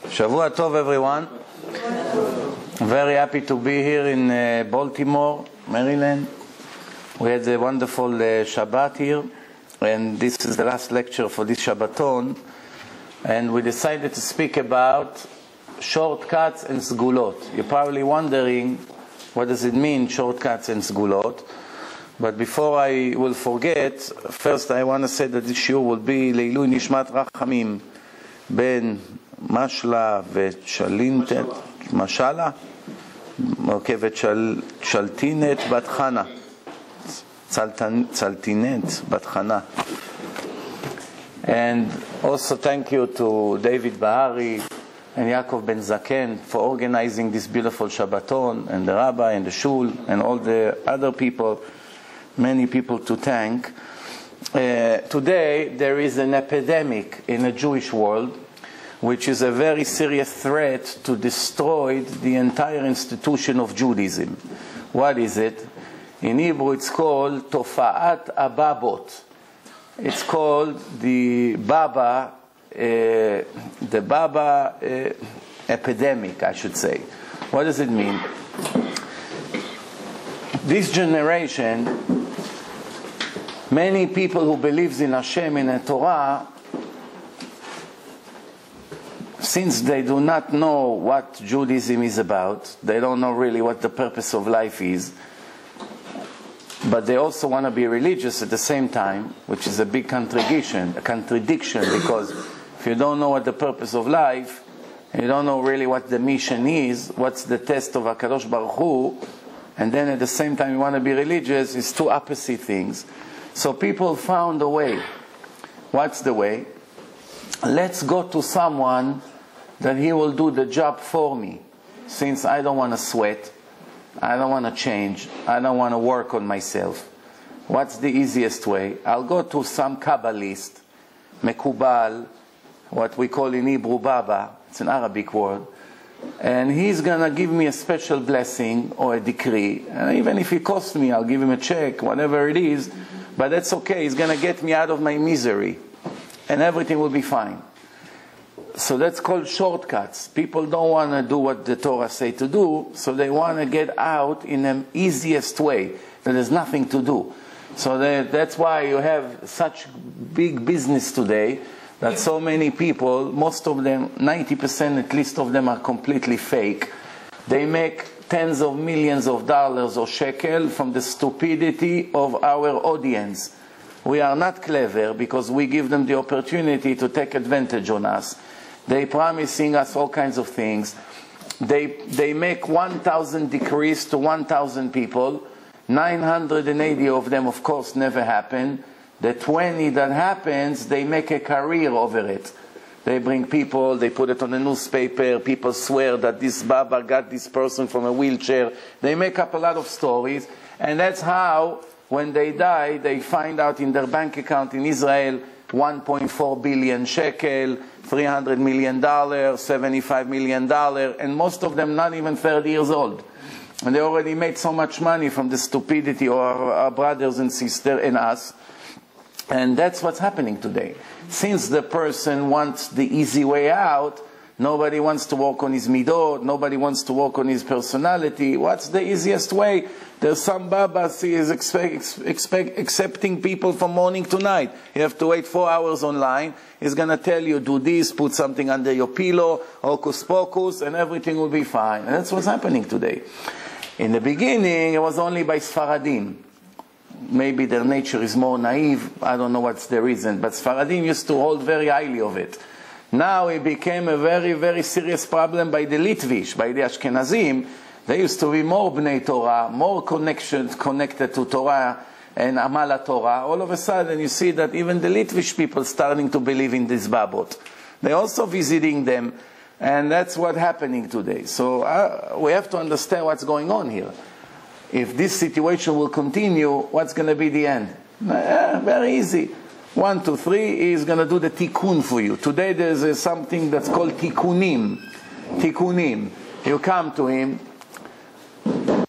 Shavua Tov, everyone. Very happy to be here in Baltimore, Maryland. We had a wonderful Shabbat here, and this is the last lecture for this Shabbaton. And we decided to speak about shortcuts and sgulot. You're probably wondering, what does it mean, shortcuts and sgulot? But before I will forget, first I want to say that this shiur will be Leilui Nishmat Rachamim Ben Mashla וצ'לינטת, משלה, וצ'לתינת בת חנה, צלתינת בת חנה. And also thank you to David Bahari and Yaakov Ben Zaken for organizing this beautiful Shabbaton, and the Rabbi and the Shul and all the other people, many people to thank. Today there is an epidemic in the Jewish world which is a very serious threat to destroy the entire institution of Judaism. What is it? In Hebrew it's called Tofa'at Ababot. It's called the Baba epidemic, I should say. What does it mean? This generation, many people who believes in Hashem and the Torah, since they do not know what Judaism is about, they don't know really what the purpose of life is, but they also want to be religious at the same time, which is a big contradiction, because if you don't know what the purpose of life, you don't know really what the mission is, what's the test of HaKadosh Baruch Hu, and then at the same time you want to be religious, it's two opposite things. So people found a way. What's the way? Let's go to someone that he will do the job for me. Since I don't want to sweat, I don't want to change, I don't want to work on myself. What's the easiest way? I'll go to some Kabbalist, Mekubal, what we call in Hebrew Baba, it's an Arabic word, and he's going to give me a special blessing or a decree. And even if it costs me, I'll give him a check, whatever it is, but that's okay. He's going to get me out of my misery, and everything will be fine. So that's called shortcuts. People don't want to do what the Torah say to do, so they want to get out in the easiest way, that there's nothing to do. So that's why you have such big business today, that so many people, most of them, 90% at least of them are completely fake. They make tens of millions of dollars or shekel from the stupidity of our audience. We are not clever because we give them the opportunity to take advantage on us. They promising us all kinds of things. They make 1,000 decrees to 1,000 people. 980 of them, of course, never happen. The 20 that happens, they make a career over it. They bring people, they put it on a newspaper, people swear that this Baba got this person from a wheelchair. They make up a lot of stories, and that's how, when they die, they find out in their bank account in Israel, 1.4 billion shekel, $300 million, $75 million, and most of them not even 30 years old. And they already made so much money from the stupidity of our brothers and sisters and us. And that's what's happening today. Since the person wants the easy way out, nobody wants to work on his midot, nobody wants to work on his personality. What's the easiest way? There's some Babas, he is accepting people from morning to night. You have to wait 4 hours online. He's going to tell you, do this, put something under your pillow, hocus pocus, and everything will be fine. And that's what's happening today. In the beginning, it was only by Sfaradim. Maybe their nature is more naive. I don't know what's the reason. But Sfaradim used to hold very highly of it. Now it became a very, very serious problem by the Litvish, by the Ashkenazim. They used to be more Bnei Torah, more connected to Torah and Amala Torah. All of a sudden you see that even the Litvish people starting to believe in this Babot. They're also visiting them, and that's what's happening today. So we have to understand what's going on here. If this situation will continue, what's going to be the end? Very easy. 1, 2, 3, he's going to do the tikkun for you. Today there's something that's called tikkunim. Tikkunim. You come to him.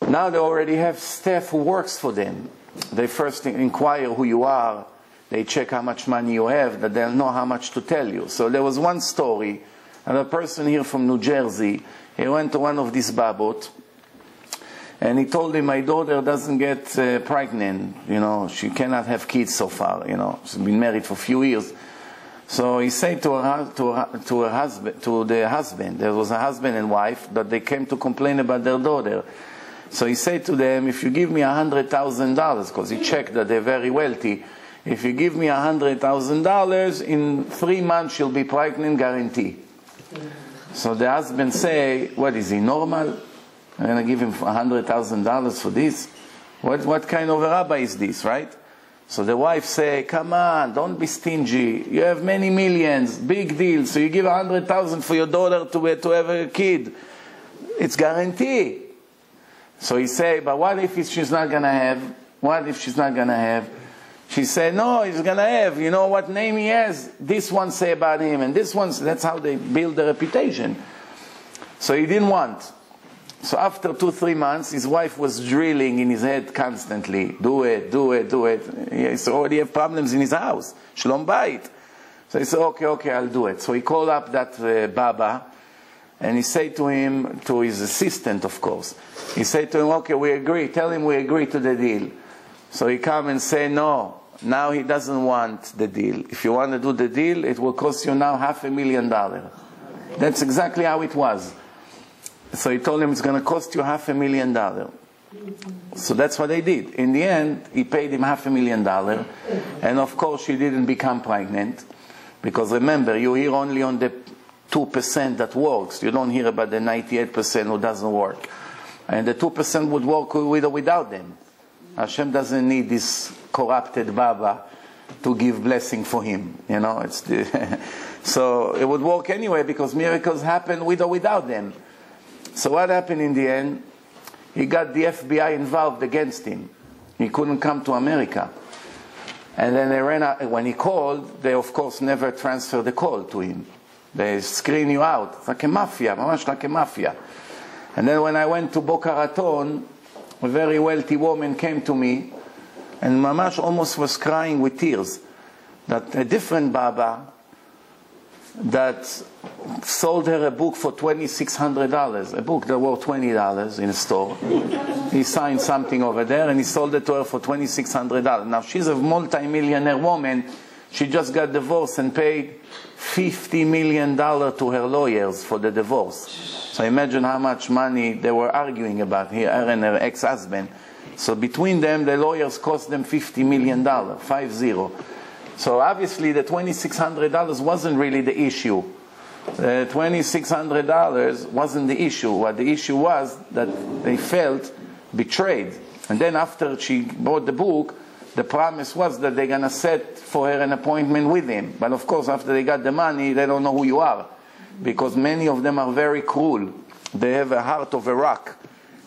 Now they already have staff who works for them. They first inquire who you are. They check how much money you have, that they'll know how much to tell you. So there was one story And a person here from New Jersey, he went to one of these babot, and he told him, my daughter doesn't get pregnant, you know, she cannot have kids so far, you know, she's been married for a few years. So he said to the husband, there was a husband and wife, that they came to complain about their daughter. So he said to them, if you give me $100,000, because he checked that they're very wealthy, if you give me $100,000, in 3 months she'll be pregnant, guarantee. So the husband say, what is he, normal? I'm going to give him $100,000 for this? What kind of a rabbi is this, right? So the wife say, come on, don't be stingy. You have many millions, big deal. So you give $100,000 for your daughter to have a kid. It's guaranteed. So he say, but what if she's not going to have? What if she's not going to have? She said, no, he's going to have. You know what name he has? This one say about him, and this one, that's how they build their reputation. So he didn't want. So after 2-3 months, his wife was drilling in his head constantly. Do it, do it, do it. He already have problems in his house. Shlom bayit. So he said, okay, I'll do it. So he called up that Baba, and he said to him, to his assistant, of course, he said to him, okay, we agree. Tell him we agree to the deal. So he come and say, no, now he doesn't want the deal. If you want to do the deal, it will cost you now $500,000. That's exactly how it was. So he told him it's going to cost you $500,000. So that's what they did. In the end, he paid him $500,000. And of course, she didn't become pregnant. Because remember, you hear only on the 2% that works. You don't hear about the 98% who doesn't work. And the 2% would work with or without them. Hashem doesn't need this corrupted Baba to give blessing for him. You know, so it would work anyway because miracles happen with or without them. So what happened in the end? He got the FBI involved against him. He couldn't come to America. And then they ran out. When he called, they of course never transferred the call to him. They screen you out. It's like a mafia, mamash like a mafia. And then when I went to Boca Raton, a very wealthy woman came to me, and mamash almost was crying with tears, that a different Baba that sold her a book for $2,600, a book that worth $20 in a store. He signed something over there and he sold it to her for $2,600. Now she's a multi-millionaire woman. She just got divorced and paid $50 million to her lawyers for the divorce. So imagine how much money they were arguing about here, her and her ex-husband. So between them, the lawyers cost them $50 million, 50. So obviously the $2,600 wasn't really the issue. The $2,600 wasn't the issue. What the issue was that they felt betrayed. And then after she bought the book, the promise was that they're going to set for her an appointment with him. But of course, after they got the money, they don't know who you are. Because many of them are very cruel. They have a heart of a rock.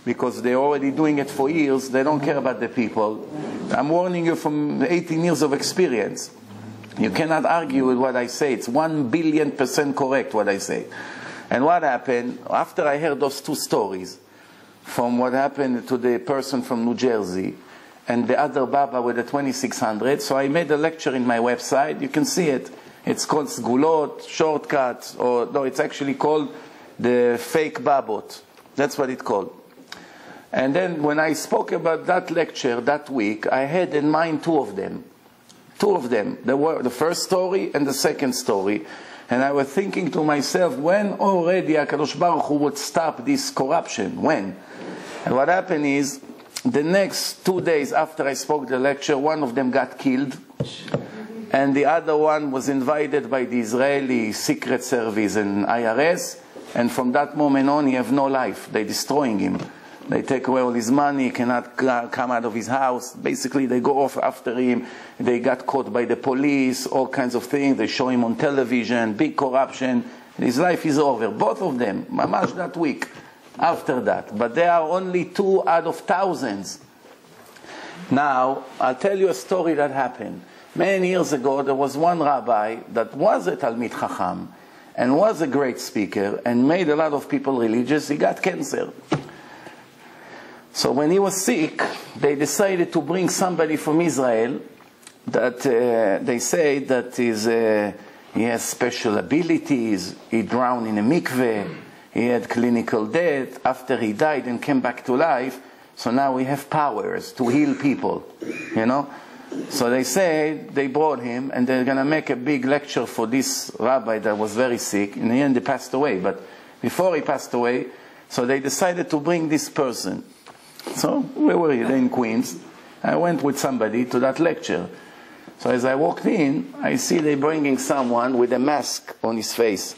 Because they're already doing it for years. They don't care about the people. I'm warning you from 18 years of experience. You cannot argue with what I say. It's 1,000,000,000% correct what I say. And what happened, after I heard those two stories, from what happened to the person from New Jersey, and the other Baba with the 2,600, so I made a lecture in my website. You can see it. It's called Sgulot, Shortcuts, or no, it's actually called the Fake Babot. That's what it's called. And then when I spoke about that lecture that week, I had in mind two of them. Two of them. There were the first story and the second story. And I was thinking to myself, when already HaKadosh Baruch Hu would stop this corruption? When? And what happened is, the next 2 days after I spoke the lecture, one of them got killed. And the other one was invited by the Israeli Secret Service and IRS. And from that moment on, he have no life. They're destroying him. They take away all his money, he cannot come out of his house. Basically, they go off after him. They got caught by the police, all kinds of things. They show him on television, big corruption. His life is over. Both of them, mamash that week after that. But there are only 2 out of thousands. Now, I'll tell you a story that happened. Many years ago, there was one rabbi that was a Talmid Chacham and was a great speaker and made a lot of people religious. He got cancer. So when he was sick, they decided to bring somebody from Israel that they say that he has special abilities, he drowned in a mikveh, he had clinical death, after he died and came back to life, so now we have powers to heal people, you know. So they say, they brought him, and they're going to make a big lecture for this rabbi that was very sick. In the end, he passed away, but before he passed away, so they decided to bring this person. So we were in Queens. I went with somebody to that lecture. So as I walked in, I see they bringing someone with a mask on his face,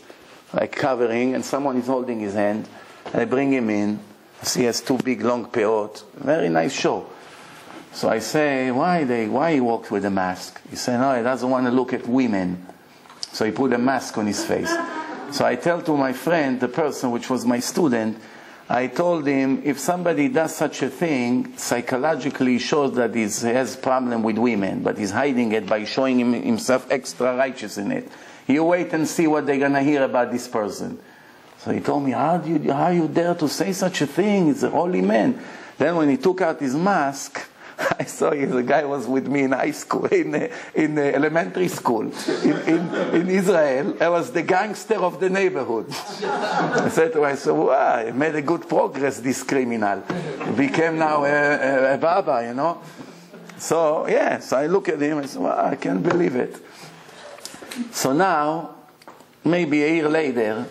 like covering, and someone is holding his hand. I bring him in. I see he has two big long peot. Very nice show. So I say, why he walked with a mask? He said, no, he doesn't want to look at women. So he put a mask on his face. So I tell to my friend, the person which was my student, I told him, if somebody does such a thing, psychologically shows that he has problem with women, but he's hiding it by showing himself extra righteous in it. You wait and see what they're going to hear about this person. So he told me, how you dare to say such a thing? It's a holy man. Then when he took out his mask, I saw the guy was with me in high school, in elementary school, in Israel. I was the gangster of the neighborhood. I said to myself, wow, he made a good progress, this criminal. He became now a Baba, you know. So, yeah, so I look at him and say, wow, I can't believe it. So now, maybe a year later,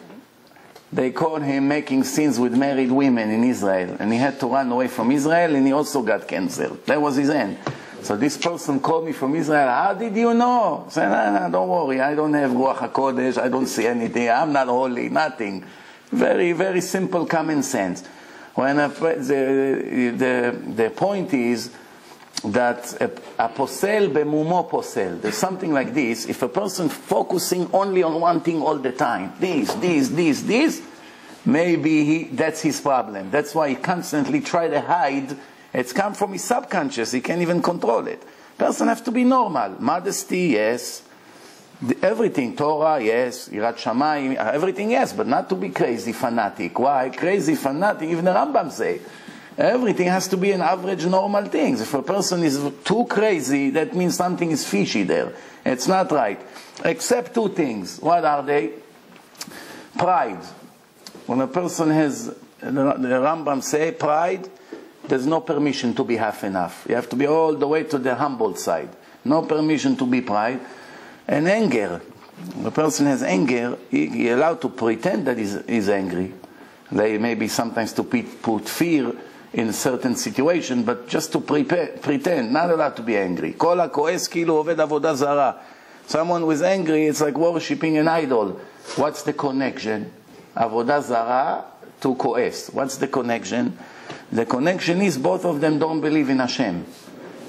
they caught him making scenes with married women in Israel. And he had to run away from Israel, and he also got canceled. That was his end. So this person called me from Israel. How did you know? I said, no, don't worry. I don't have Ruach HaKodesh. I don't see anything. I'm not holy. Nothing. Very, very simple common sense. When the point is that a posel bemumo posel. There's something like this. If a person focusing only on one thing all the time, this, maybe that's his problem. That's why he constantly try to hide. It's come from his subconscious. He can't even control it. Person have to be normal. Modesty, yes. Everything, Torah, yes. Yirat Shamayim, everything, yes. But not to be crazy fanatic. Why? Crazy fanatic, even the Rambam say. Everything has to be an average normal thing. If a person is too crazy, that means something is fishy there. It's not right. Except two things. What are they? Pride. When a person has, the Rambam say, pride, there's no permission to be half enough. You have to be all the way to the humble side. No permission to be pride. And anger. When a person has anger, he's allowed to pretend that he's angry. They maybe sometimes to put fear in a certain situation, but just to pretend, not allowed to be angry. Kol ha'koes kilu oved avodah zara. Someone who is angry, it's like worshipping an idol. What's the connection? Avodah zara to koes. What's the connection? The connection is both of them don't believe in Hashem.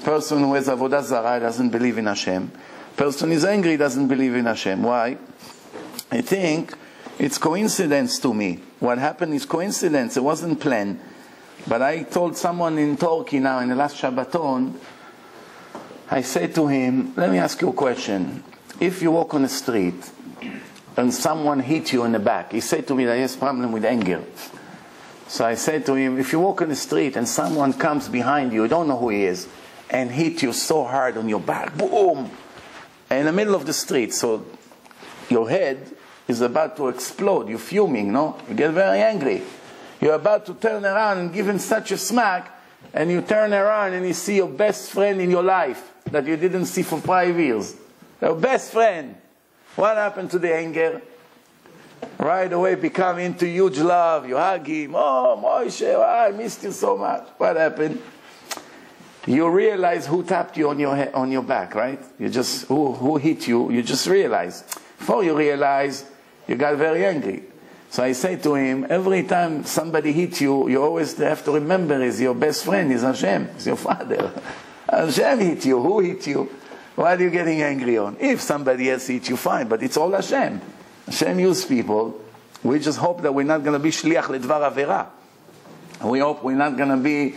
Person who has avodah zara doesn't believe in Hashem. Person is angry doesn't believe in Hashem. Why? I think it's coincidence to me. What happened is coincidence. It wasn't planned. But I told someone in Turkey now in the last Shabbaton, I said to him, let me ask you a question. If you walk on the street and someone hit you in the back, he said to me that he has a problem with anger. So I said to him, if you walk on the street and someone comes behind you, you don't know who he is, and hit you so hard on your back, boom, in the middle of the street, so your head is about to explode, you're fuming, no? You get very angry. You're about to turn around and give him such a smack, and you turn around and you see your best friend in your life that you didn't see for 5 years. Your best friend. What happened to the anger? Right away become into huge love. You hug him. Oh, Moshe, I missed you so much. What happened? You realize who tapped you on your back, right? You just, who hit you, you just realize. Before you realize, you got very angry. So I say to him, every time somebody hits you, you always have to remember is your best friend, is Hashem, is your father. Hashem hit you, who hit you? What are you getting angry on? If somebody else hit you, fine, but it's all Hashem. Hashem uses people. We just hope that we're not going to be shliach ledvar avera. We hope we're not going to be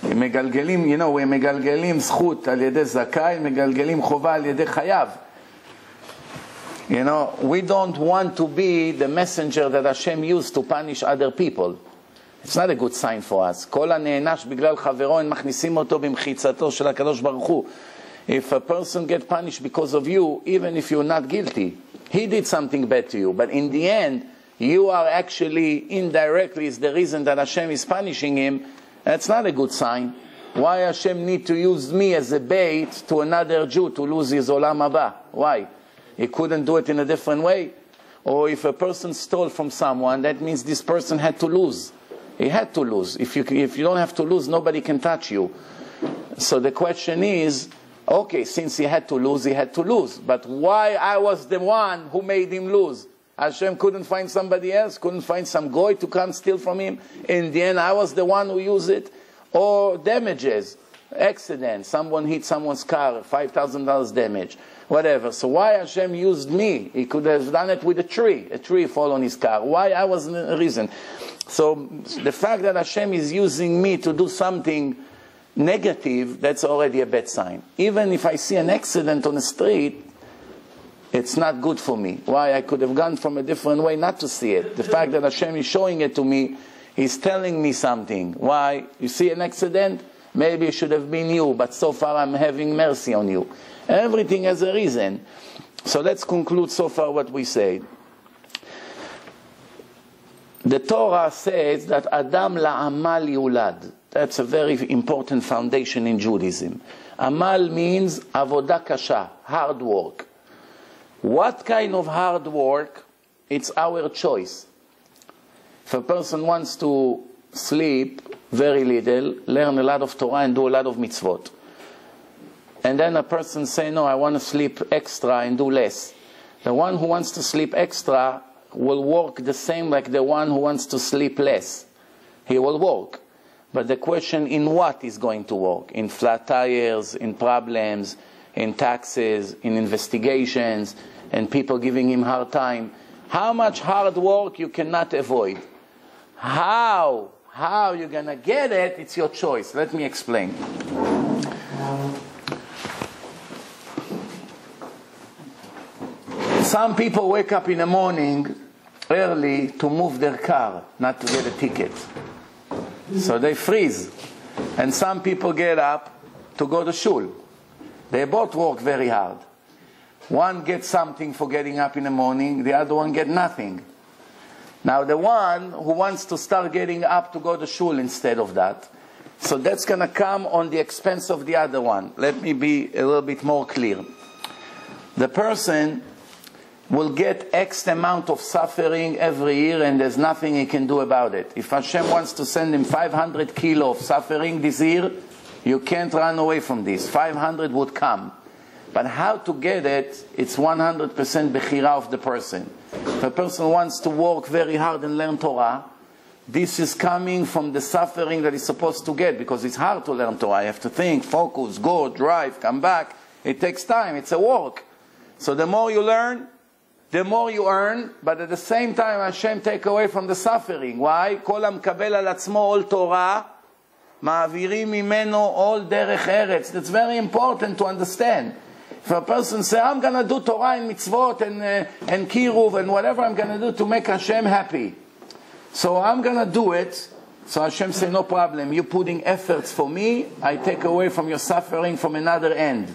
מגלגלים, we're מגלגלים זכות על ידי זכאי, מגלגלים חובה על ידי חייב. We don't want to be the messenger that Hashem used to punish other people. It's not a good sign for us. כל הנענש בגלל חברו, הם מכניסים אותו במחיצתו של הקדוש ברוך הוא. If a person gets punished because of you, even if you're not guilty, He did something bad to you, but in the end, you are actually indirectly is the reason that Hashem is punishing him. That's not a good sign. Why Hashem need to use me as a bait to another Jew to lose his olam haba? Why? He couldn't do it in a different way? Or if a person stole from someone, that means this person had to lose. He had to lose. If you don't have to lose, nobody can touch you. So the question is, okay, since he had to lose, he had to lose. But why I was the one who made him lose? Hashem couldn't find somebody else, couldn't find some goy to come steal from him. In the end, I was the one who used it. Or damages, accident, someone hit someone's car, $5,000 damage, whatever. So why Hashem used me? He could have done it with a tree fall on his car. Why I wasn't the reason? So the fact that Hashem is using me to do something negative, that's already a bad sign. Even if I see an accident on the street, it's not good for me. Why? I could have gone from a different way not to see it. The fact that Hashem is showing it to me, He's telling me something. Why? You see an accident? Maybe it should have been you, but so far I'm having mercy on you. Everything has a reason. So let's conclude so far what we said. The Torah says that Adam la'amal yulad. That's a very important foundation in Judaism. Amal means avodah kasha, hard work. What kind of hard work? It's our choice. If a person wants to sleep very little, learn a lot of Torah and do a lot of mitzvot, and then a person say, no, I want to sleep extra and do less. The one who wants to sleep extra will work the same like the one who wants to sleep less. He will work. But the question, in what is going to work? In flat tires, in problems, in taxes, in investigations, and people giving him hard time. How much hard work you cannot avoid? How you're going to get it, it's your choice. Let me explain. Some people wake up in the morning early to move their car, not to get a ticket. So they freeze. And some people get up to go to shul. They both work very hard. One gets something for getting up in the morning, the other one gets nothing. Now the one who wants to start getting up to go to shul instead of that, so that's going to come on the expense of the other one. Let me be a little bit more clear. The person will get X amount of suffering every year and there's nothing he can do about it. If Hashem wants to send him 500 kilo of suffering this year, you can't run away from this. 500 would come. But how to get it, it's 100% bechira of the person. If a person wants to work very hard and learn Torah, this is coming from the suffering that he's supposed to get, because it's hard to learn Torah. You have to think, focus, go, drive, come back. It takes time. It's a work. So the more you learn, the more you earn, but at the same time Hashem take away from the suffering. Why? כל המקבל על עצמו עול תורה, מעבירים ממנו עול דרך ארץ. That's very important to understand. If a person says, I'm going to do Torah and mitzvot and kiruv and whatever I'm going to do to make Hashem happy, so I'm going to do it. So Hashem say, no problem. You're putting efforts for me. I take away from your suffering from another end.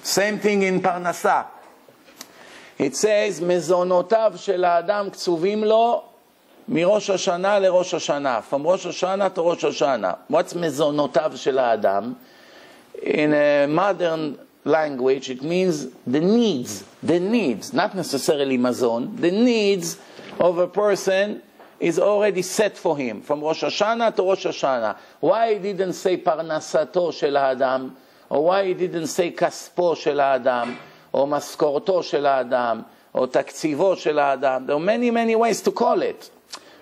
Same thing in Parnasah. It says, מזונותיו של האדם קצובים לו מראש השנה לראש השנה. From Rosh Hashanah to Rosh Hashanah. What's מזונותיו של האדם? In a modern language, it means the needs, not necessarily mazon. The needs of a person is already set for him, from Rosh Hashanah to Rosh Hashanah. Why he didn't say parnasato shel ha'adam, or why he didn't say kaspo shel ha'adam, or maskorto shel ha'adam, or taktsivo shel ha'adam? There are many ways to call it.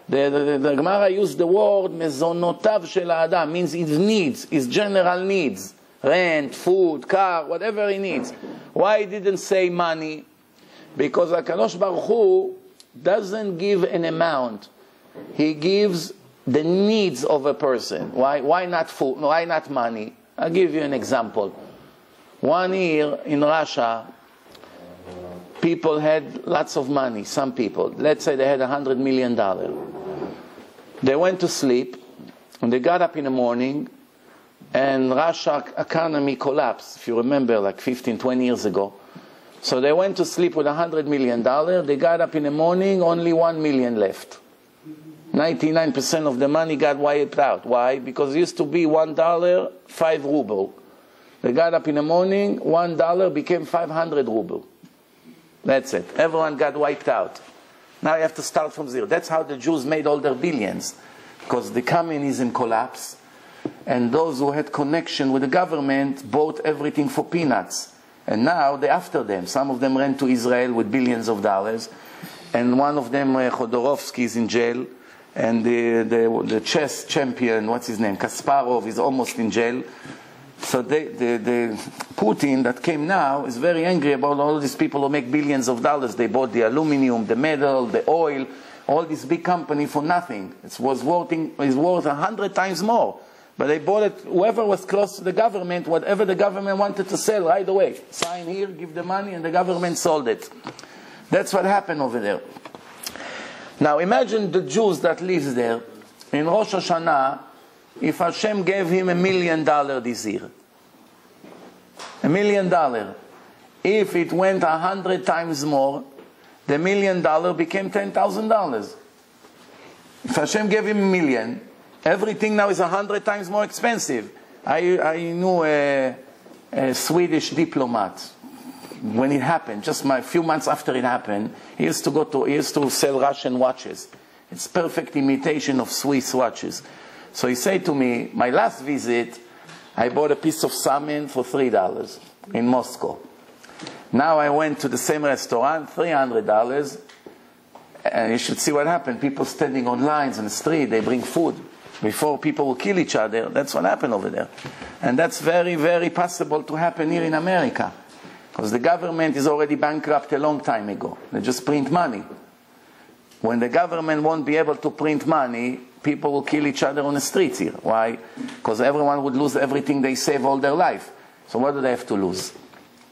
The Gemara used the word mezonotav shel ha'adam, means his needs, his general needs. Rent, food, car, whatever he needs. Why he didn't say money? Because HaKadosh Baruch Hu doesn't give an amount. He gives the needs of a person. Why not food? Why not money? I'll give you an example. One year in Russia, people had lots of money, some people. Let's say they had $100 million. They went to sleep, and they got up in the morning, and Russia economy collapsed, if you remember, like 15, 20 years ago. So they went to sleep with $100 million. They got up in the morning, only $1 million left. 99% of the money got wiped out. Why? Because it used to be $1, 5 ruble. They got up in the morning, $1 became 500 ruble. That's it. Everyone got wiped out. Now you have to start from zero. That's how the Jews made all their billions. Because the communism collapsed, and those who had connection with the government bought everything for peanuts. And now they're after them. Some of them ran to Israel with billions of dollars. And one of them, Khodorkovsky, is in jail. And the chess champion, what's his name, Kasparov, is almost in jail. So the Putin that came now is very angry about all these people who make billions of dollars. They bought the aluminum, the metal, the oil, all this big company for nothing. It's worth 100 times more. But they bought it, whoever was close to the government, whatever the government wanted to sell right away. Sign here, give the money, and the government sold it. That's what happened over there. Now imagine the Jews that lives there. In Rosh Hashanah, if Hashem gave him $1 million this year. $1 million. If it went 100 times more, the $1 million became $10,000. If Hashem gave him $1 million, everything now is 100 times more expensive. I knew a Swedish diplomat. When it happened, just a few months after it happened, he used to sell Russian watches. It's perfect imitation of Swiss watches. So he said to me, my last visit, I bought a piece of salmon for $3 in Moscow. Now I went to the same restaurant, $300, and you should see what happened. People standing on lines in the street, they bring food. Before people will kill each other, that's what happened over there. And that's very, very possible to happen here in America. Because the government is already bankrupt a long time ago. They just print money. When the government won't be able to print money, people will kill each other on the streets here. Why? Because everyone would lose everything they save all their life. So what do they have to lose?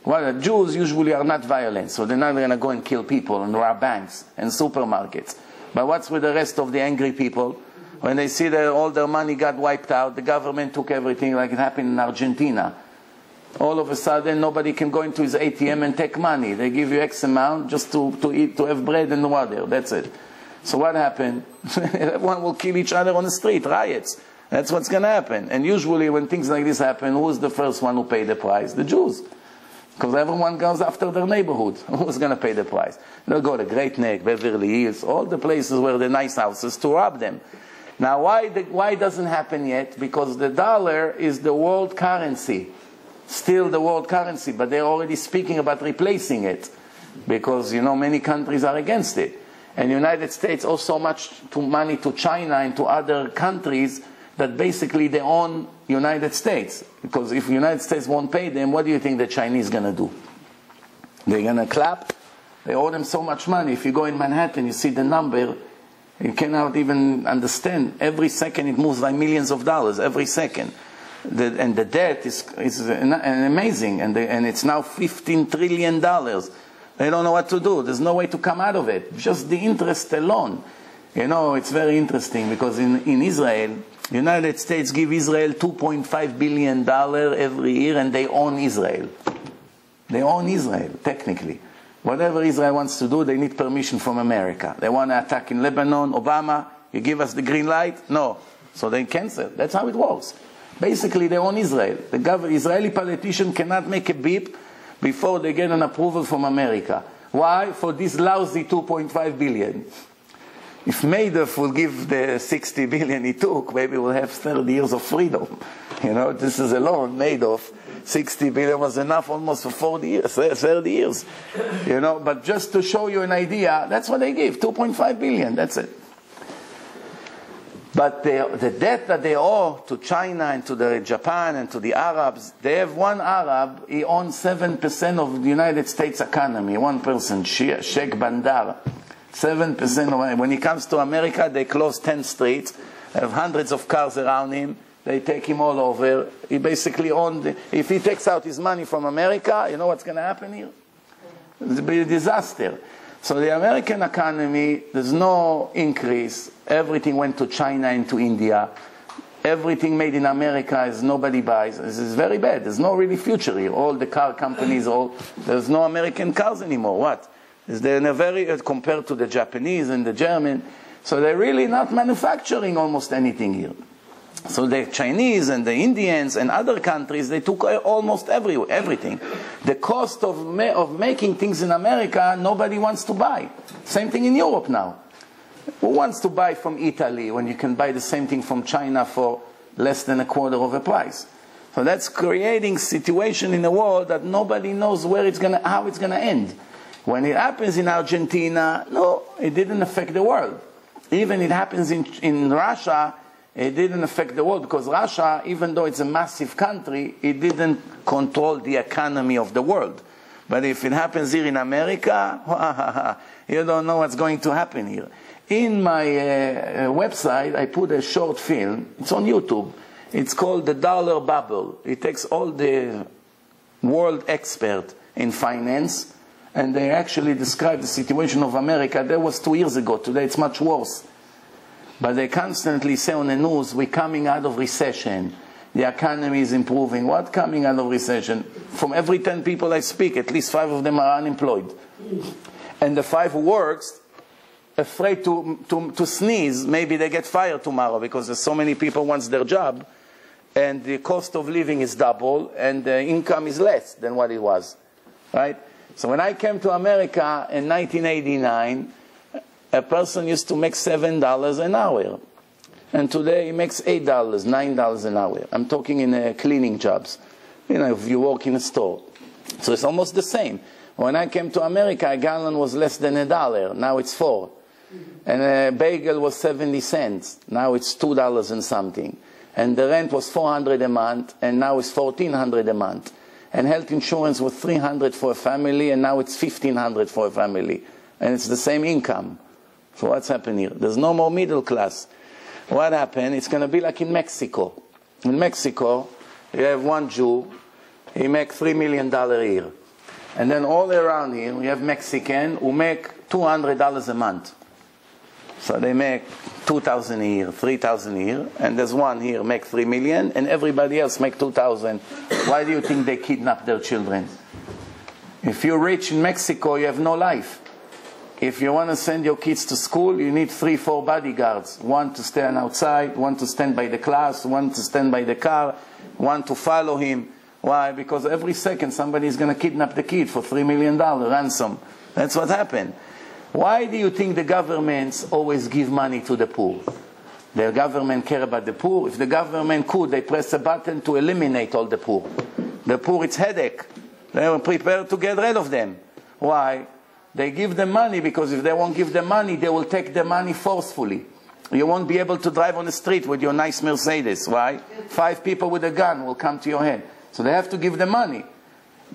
Well, the Jews usually are not violent, so they're not going to go and kill people and rob banks and supermarkets. But what's with the rest of the angry people? When they see that all their money got wiped out, the government took everything, like it happened in Argentina. All of a sudden, nobody can go into his ATM and take money. They give you X amount just to eat, to have bread and water. That's it. So what happened? Everyone will kill each other on the street, riots. That's what's going to happen. And usually when things like this happen, who's the first one who pay the price? The Jews. Because everyone goes after their neighborhood. Who's going to pay the price? They'll go to Great Neck, Beverly Hills, all the places where the nice houses to rob them. Now why it doesn't happen yet? Because the dollar is the world currency. Still the world currency, but they're already speaking about replacing it. Because, you know, many countries are against it. And the United States owe so much money to China and to other countries that basically they own United States. Because if the United States won't pay them, what do you think the Chinese going to do? They're going to clap? They owe them so much money. If you go in Manhattan, you see the number, you cannot even understand. Every second it moves by millions of dollars, every second. And the debt is amazing, and it's now $15 trillion. They don't know what to do. There's no way to come out of it. Just the interest alone. You know, it's very interesting because in Israel, the United States give Israel $2.5 billion every year, and they own Israel. They own Israel, technically. Whatever Israel wants to do, they need permission from America. They want to attack in Lebanon, Obama, you give us the green light? No. So they cancel. That's how it works. Basically, they own Israel. The Israeli politician cannot make a beep before they get an approval from America. Why? For this lousy $2.5 billion. If Madoff will give the $60 billion he took, maybe we'll have 30 years of freedom. You know, this is alone, Madoff. $60 billion was enough almost for 40 years, 30 years. You know, but just to show you an idea, that's what they give, $2.5 billion, that's it. But the debt that they owe to China and to Japan and to the Arabs, they have one Arab, he owns 7% of the United States economy, one person, Sheikh Bandar. 7% of, when he comes to America, they close 10 streets, have hundreds of cars around him, they take him all over. He basically owns, if he takes out his money from America, you know what's going to happen here? It'll be a disaster. So the American economy, there's no increase. Everything went to China and to India. Everything made in America is nobody buys. This is very bad. There's no really future here. All the car companies, there's no American cars anymore. What? They're in a very, compared to the Japanese and the German, so they're really not manufacturing almost anything here. So the Chinese and the Indians and other countries, they took almost everything. The cost of making things in America, nobody wants to buy. Same thing in Europe now. Who wants to buy from Italy when you can buy the same thing from China for less than a quarter of the price? So that's creating a situation in the world that nobody knows how it's going to end. When it happens in Argentina, no, it didn't affect the world. Even it happens in Russia, it didn't affect the world, because Russia, even though it's a massive country, it didn't control the economy of the world. But if it happens here in America, you don't know what's going to happen here. In my website, I put a short film. It's on YouTube. It's called The Dollar Bubble. It takes all the world experts in finance, and they actually describe the situation of America. That was 2 years ago. Today it's much worse. But they constantly say on the news, we're coming out of recession. The economy is improving. What coming out of recession? From every 10 people I speak, at least 5 of them are unemployed. And the 5 who works, afraid to sneeze, maybe they get fired tomorrow because there's so many people wants their job, and the cost of living is double, and the income is less than what it was, right? So when I came to America in 1989, a person used to make $7 an hour, and today he makes $8, $9 an hour. I'm talking in cleaning jobs, you know, if you work in a store. So it's almost the same. When I came to America, a gallon was less than $1. Now it's $4. And a bagel was 70 cents. Now it's $2 and something. And the rent was $400 a month, and now it's $1,400 a month. And health insurance was $300 for a family, and now it's $1,500 for a family. And it's the same income. So what's happening here? There's no more middle class. What happened? It's going to be like in Mexico. In Mexico, you have one Jew, he makes $3 million a year. And then all around here, we have Mexican who make $200 a month. So they make $2,000 a year, $3,000 a year, and there's one here make $3 million, and everybody else make $2,000. Why do you think they kidnap their children? If you're rich in Mexico, you have no life. If you want to send your kids to school, you need 3, 4 bodyguards. One to stand outside, one to stand by the class, one to stand by the car, one to follow him. Why? Because every second somebody is going to kidnap the kid for $3 million ransom. That's what happened. Why do you think the governments always give money to the poor? The government care about the poor. If the government could, they press a button to eliminate all the poor. The poor, it's headache. They are prepared to get rid of them. Why? They give them money because if they won't give them money, they will take the money forcefully. You won't be able to drive on the street with your nice Mercedes. Why? 5 people with a gun will come to your head. So they have to give them money.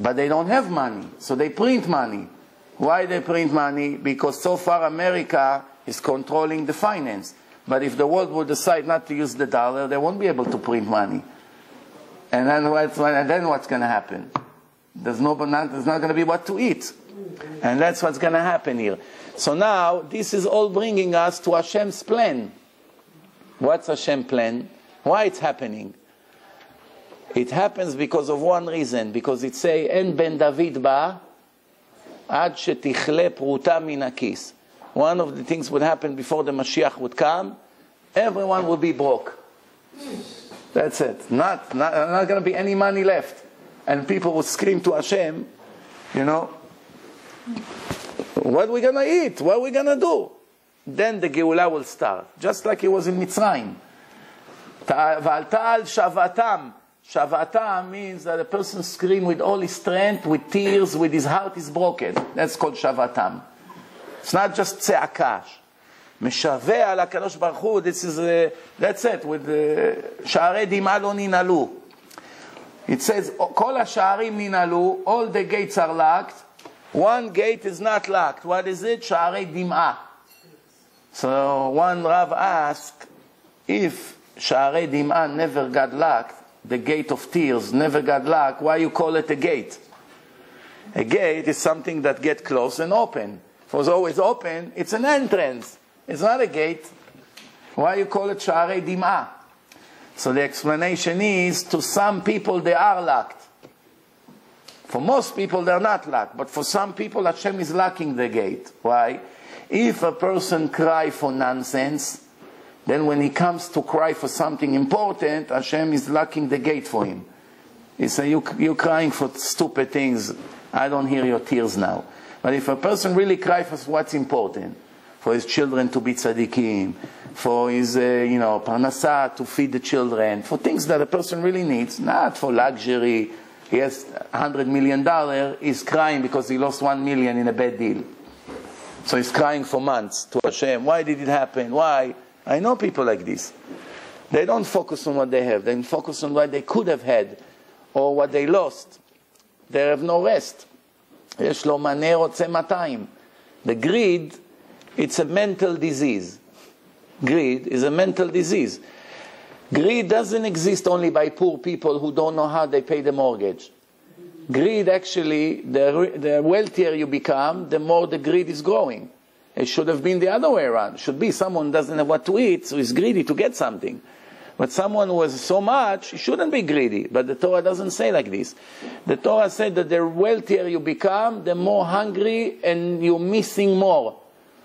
But they don't have money. So they print money. Why they print money? Because so far America is controlling the finance. But if the world would decide not to use the dollar, they won't be able to print money. And then what's going to happen? There's not going to be what to eat. And that's what's going to happen here. So now, this is all bringing us to Hashem's plan. What's Hashem's plan? Why it's happening? It happens because of one reason. Because it says, En ben David ba, ad shetichle pruta min hakis. One of the things would happen before the Mashiach would come, everyone would be broke. That's it. Not going to be any money left. And people would scream to Hashem, you know, what are we going to eat? What are we going to do? Then the Geulah will start. Just like it was in Mitzrayim. V'al ta'al shavatam. Shavatam means that a person screams with all his strength, with tears, with his heart is broken. That's called shavatam. It's not just tze'akash. Meshaveh al HaKadosh Baruch Hu, this is, that's it, with sha'arei dim'a lo ninalu. It says, kol ha'sha'arim ninalu, all the gates are locked. One gate is not locked. What is it? Sha'arei dim'a. So one Rav asked, if sha'arei dim'a never got locked, the gate of tears never got locked, why you call it a gate? A gate is something that gets closed and open. If it was always open, it's an entrance. It's not a gate. Why you call it sha'arei dim'a? So the explanation is, to some people they are locked. For most people they're not locked, but for some people Hashem is locking the gate. Why? If a person cries for nonsense, then when he comes to cry for something important, Hashem is locking the gate for him. He says, you're crying for stupid things, I don't hear your tears now. But if a person really cries for what's important, for his children to be tzaddikim, for his, parnasah, to feed the children, for things that a person really needs, not for luxury. He has $100 million, he's crying because he lost $1 million in a bad deal. So he's crying for months to Hashem. Why did it happen? Why? I know people like this. They don't focus on what they have. They focus on what they could have had or what they lost. They have no rest. יש לו מנה רוצה 200. The greed, it's a mental disease. Greed is a mental disease. Greed doesn't exist only by poor people who don't know how they pay the mortgage. Greed, actually, the wealthier you become, the more the greed is growing. It should have been the other way around. It should be someone who doesn't have what to eat, so is greedy to get something. But someone who has so much, he shouldn't be greedy. But the Torah doesn't say like this. The Torah said that the wealthier you become, the more hungry and you're missing more.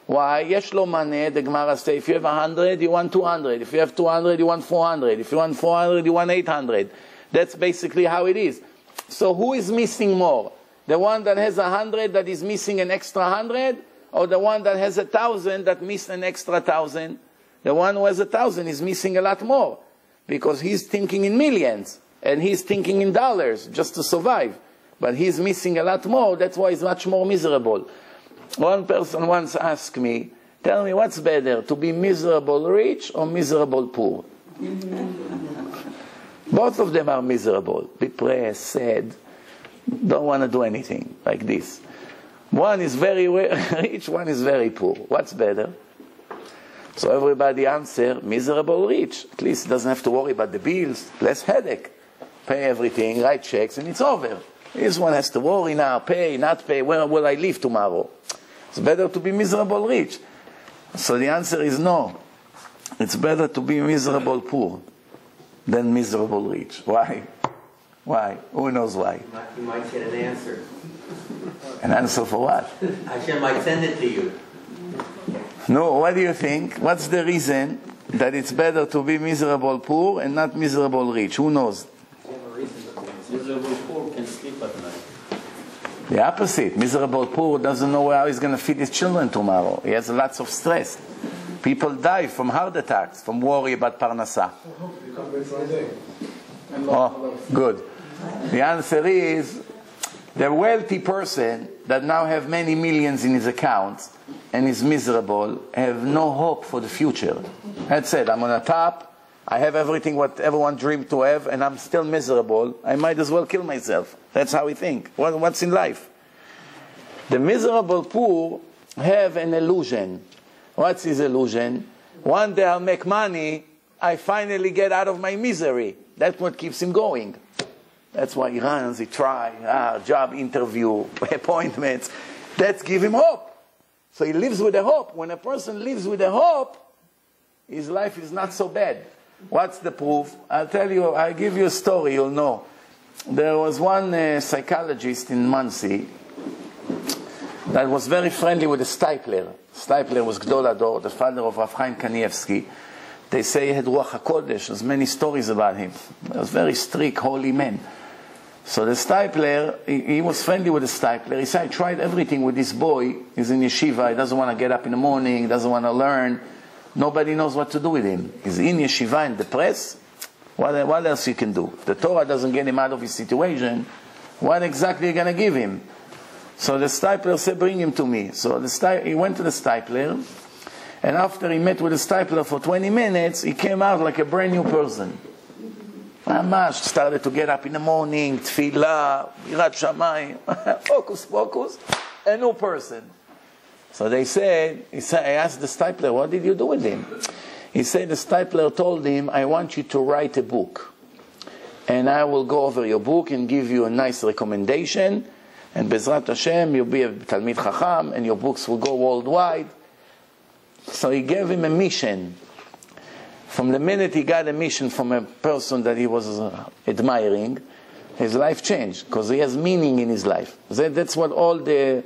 Why? Yesh lo maneh, the Gemara says, if you have 100, you want 200. If you have 200, you want 400. If you want 400, you want 800. That's basically how it is. So who is missing more? The one that has 100 that is missing an extra 100? Or the one that has 1,000 that missed an extra 1,000? The one who has 1,000 is missing a lot more. Because he's thinking in millions. And he's thinking in dollars just to survive. But he's missing a lot more. That's why he's much more miserable. One person once asked me, tell me what's better, to be miserable rich or miserable poor? Both of them are miserable, depressed, sad, don't want to do anything like this. One is very rich, one is very poor. What's better? So everybody answer, miserable rich. At least he doesn't have to worry about the bills, less headache. Pay everything, write checks, and it's over. This one has to worry now, pay, not pay, where will I live tomorrow? It's better to be miserable rich. So the answer is no. It's better to be miserable poor than miserable rich. Why? Why? Who knows why? You might get an answer. An answer for what? Hashem might send it to you. No, what do you think? What's the reason that it's better to be miserable poor and not miserable rich? Who knows? Miserable poor can sleep at night. The opposite. Miserable poor doesn't know how he's going to feed his children tomorrow. He has lots of stress. People die from heart attacks, from worry about parnasah. Oh, good. The answer is, the wealthy person that now have many millions in his account and is miserable, have no hope for the future. That's it. I'm on the top. I have everything what everyone dreamed to have, and I'm still miserable. I might as well kill myself. That's how we think. What's in life? The miserable poor have an illusion. What's his illusion? One day I'll make money. I finally get out of my misery. That's what keeps him going. That's why he runs, he tries, job interview, appointments. That gives him hope. So he lives with a hope. When a person lives with a hope, his life is not so bad. What's the proof? I'll tell you, I'll give you a story, you'll know. There was one psychologist in Muncie that was very friendly with a Stipler. Stipler was Gdol Ador, the father of Rav Chaim Kanievsky. They say he had Ruach HaKodesh. There's many stories about him. He was a very strict, holy man. So the Stipler, he was friendly with the Stipler. He said, I tried everything with this boy. He's in yeshiva. He doesn't want to get up in the morning. He doesn't want to learn. Nobody knows what to do with him. He's in yeshiva and depressed. What else you can do? If the Torah doesn't get him out of his situation, what exactly are you going to give him? So the Stipler said, bring him to me. So he went to the Stipler, and after he met with the Stipler for 20 minutes, he came out like a brand new person. Mamash started to get up in the morning, tefillah, yirat shamayim, focus, a new person. So I asked the Stipler, what did you do with him? He said the Stipler told him, I want you to write a book. And I will go over your book and give you a nice recommendation. And Bezrat Hashem, you'll be a Talmid Chacham, and your books will go worldwide. So he gave him a mission. From the minute he got a mission from a person that he was admiring, his life changed, because he has meaning in his life. That's what all the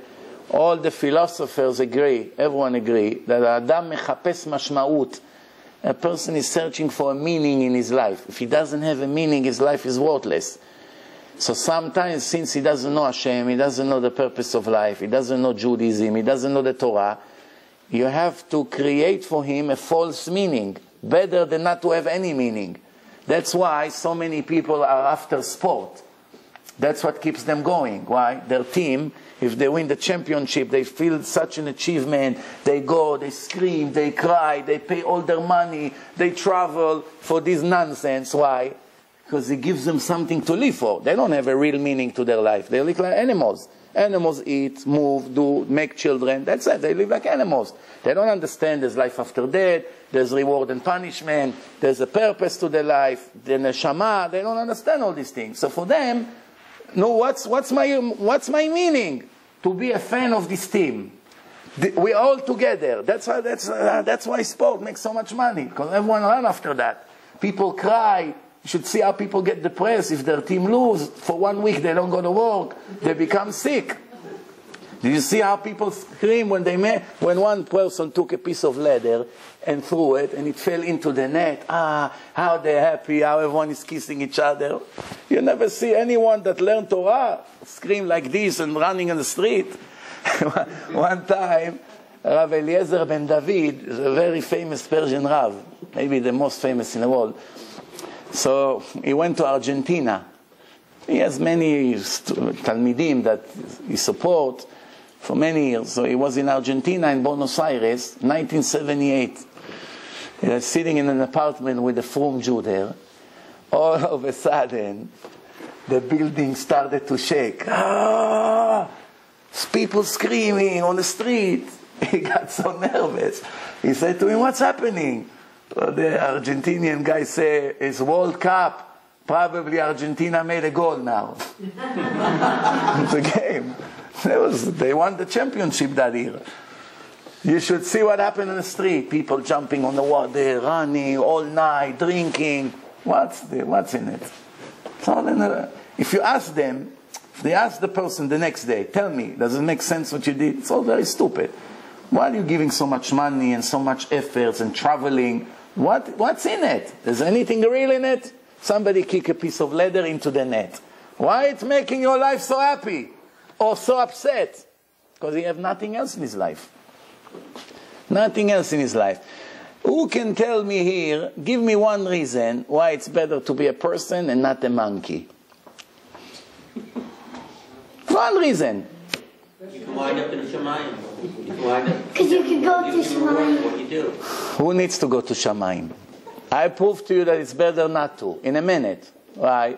philosophers agree, everyone agree, that Adam mechapes mashmaut. A person is searching for a meaning in his life. If he doesn't have a meaning, his life is worthless. So sometimes, since he doesn't know Hashem, he doesn't know the purpose of life, he doesn't know Judaism, he doesn't know the Torah, you have to create for him a false meaning, better than not to have any meaning. That's why so many people are after sport. That's what keeps them going. Why? Their team, if they win the championship, they feel such an achievement. They go, they scream, they cry, they pay all their money, they travel for this nonsense. Why? Because it gives them something to live for. They don't have a real meaning to their life. They live like animals. Animals eat, move, do, make children. That's it. They live like animals. They don't understand there's life after death, there's reward and punishment, there's a purpose to their life, the neshama. They don't understand all these things. So for them, no, what's my meaning? To be a fan of this team. We're all together. That's why sport makes so much money, because everyone runs after that. People cry. You should see how people get depressed if their team lose. For 1 week they don't go to work. They become sick. Did you see how people scream when one person took a piece of leather and threw it and it fell into the net? How they're happy, how everyone is kissing each other. You never see anyone that learned Torah scream like this and running in the street. One time, Rav Eliezer ben David is a very famous Persian Rav, maybe the most famous in the world. So he went to Argentina. He has many Talmidim that he supports for many years. So he was in Argentina, in Buenos Aires, 1978. He was sitting in an apartment with a frum Jew there. All of a sudden, the building started to shake. People screaming on the street. He got so nervous. He said to him, "What's happening?" The Argentinian guy said, "It's World Cup. Probably Argentina made a goal now." It's a game. They won the championship that year. You should see what happened in the street. People jumping on the water, running all night, drinking. What's in it? If you ask them, if they ask the person the next day, "Tell me, does it make sense what you did?" It's all very stupid. Why are you giving so much money and so much efforts and traveling? What's in it? Is anything real in it? Somebody kick a piece of leather into the net. Why it's making your life so happy or so upset? Because he have nothing else in his life. Nothing else in his life. Who can tell me here, give me one reason why it's better to be a person and not a monkey? One reason. You can wind up in a shamayim. Because you can go to Shemayim. What you do. Who needs to go to Shamayim? I prove to you that it's better not to. In a minute. Right?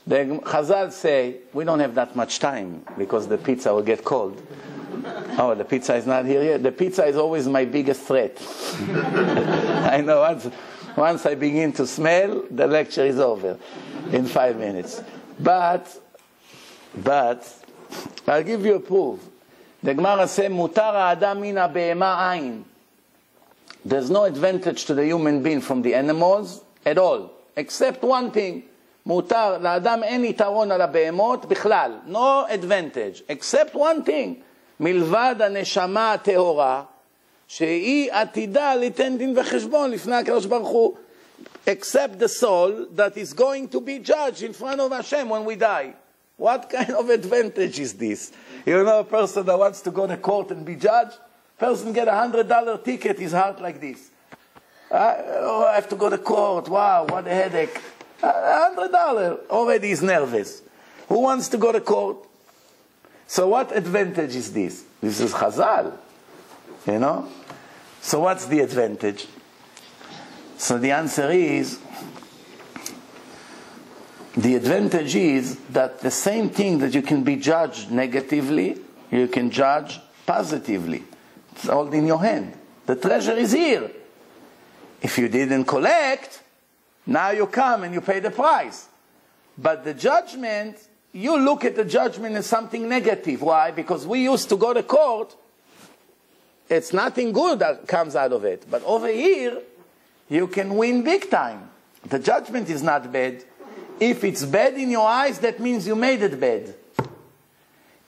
The Chazal say, we don't have that much time because the pizza will get cold. Oh, the pizza is not here yet? The pizza is always my biggest threat. I know, once I begin to smell, the lecture is over in 5 minutes. But, I'll give you a proof. The Gemara says, "Mutar ha'adam min ha'be'ema ayin." There's no advantage to the human being from the animals at all, except one thing. Mutar la'adam en yitaron al ha'be'emot bichlal. No advantage, except one thing. מלבד הנשמה הטהורה, שהיא עתידה ליתן דין וחשבון לפני הקדוש ברוך הוא, except the soul that is going to be judged in front of Hashem when we die. What kind of advantage is this? You know a person that wants to go to court and be judged? Person get $100 ticket, his heart like this. I have to go to court. Wow, what a headache. $100, already he's nervous. Who wants to go to court? So what advantage is this? This is Chazal, you know? So what's the advantage? So the answer is, the advantage is that the same thing that you can be judged negatively, you can judge positively. It's all in your hand. The treasure is here. If you didn't collect, now you come and you pay the price. But the judgment, you look at the judgment as something negative. Why? Because we used to go to court. It's nothing good that comes out of it. But over here, you can win big time. The judgment is not bad. If it's bad in your eyes, that means you made it bad.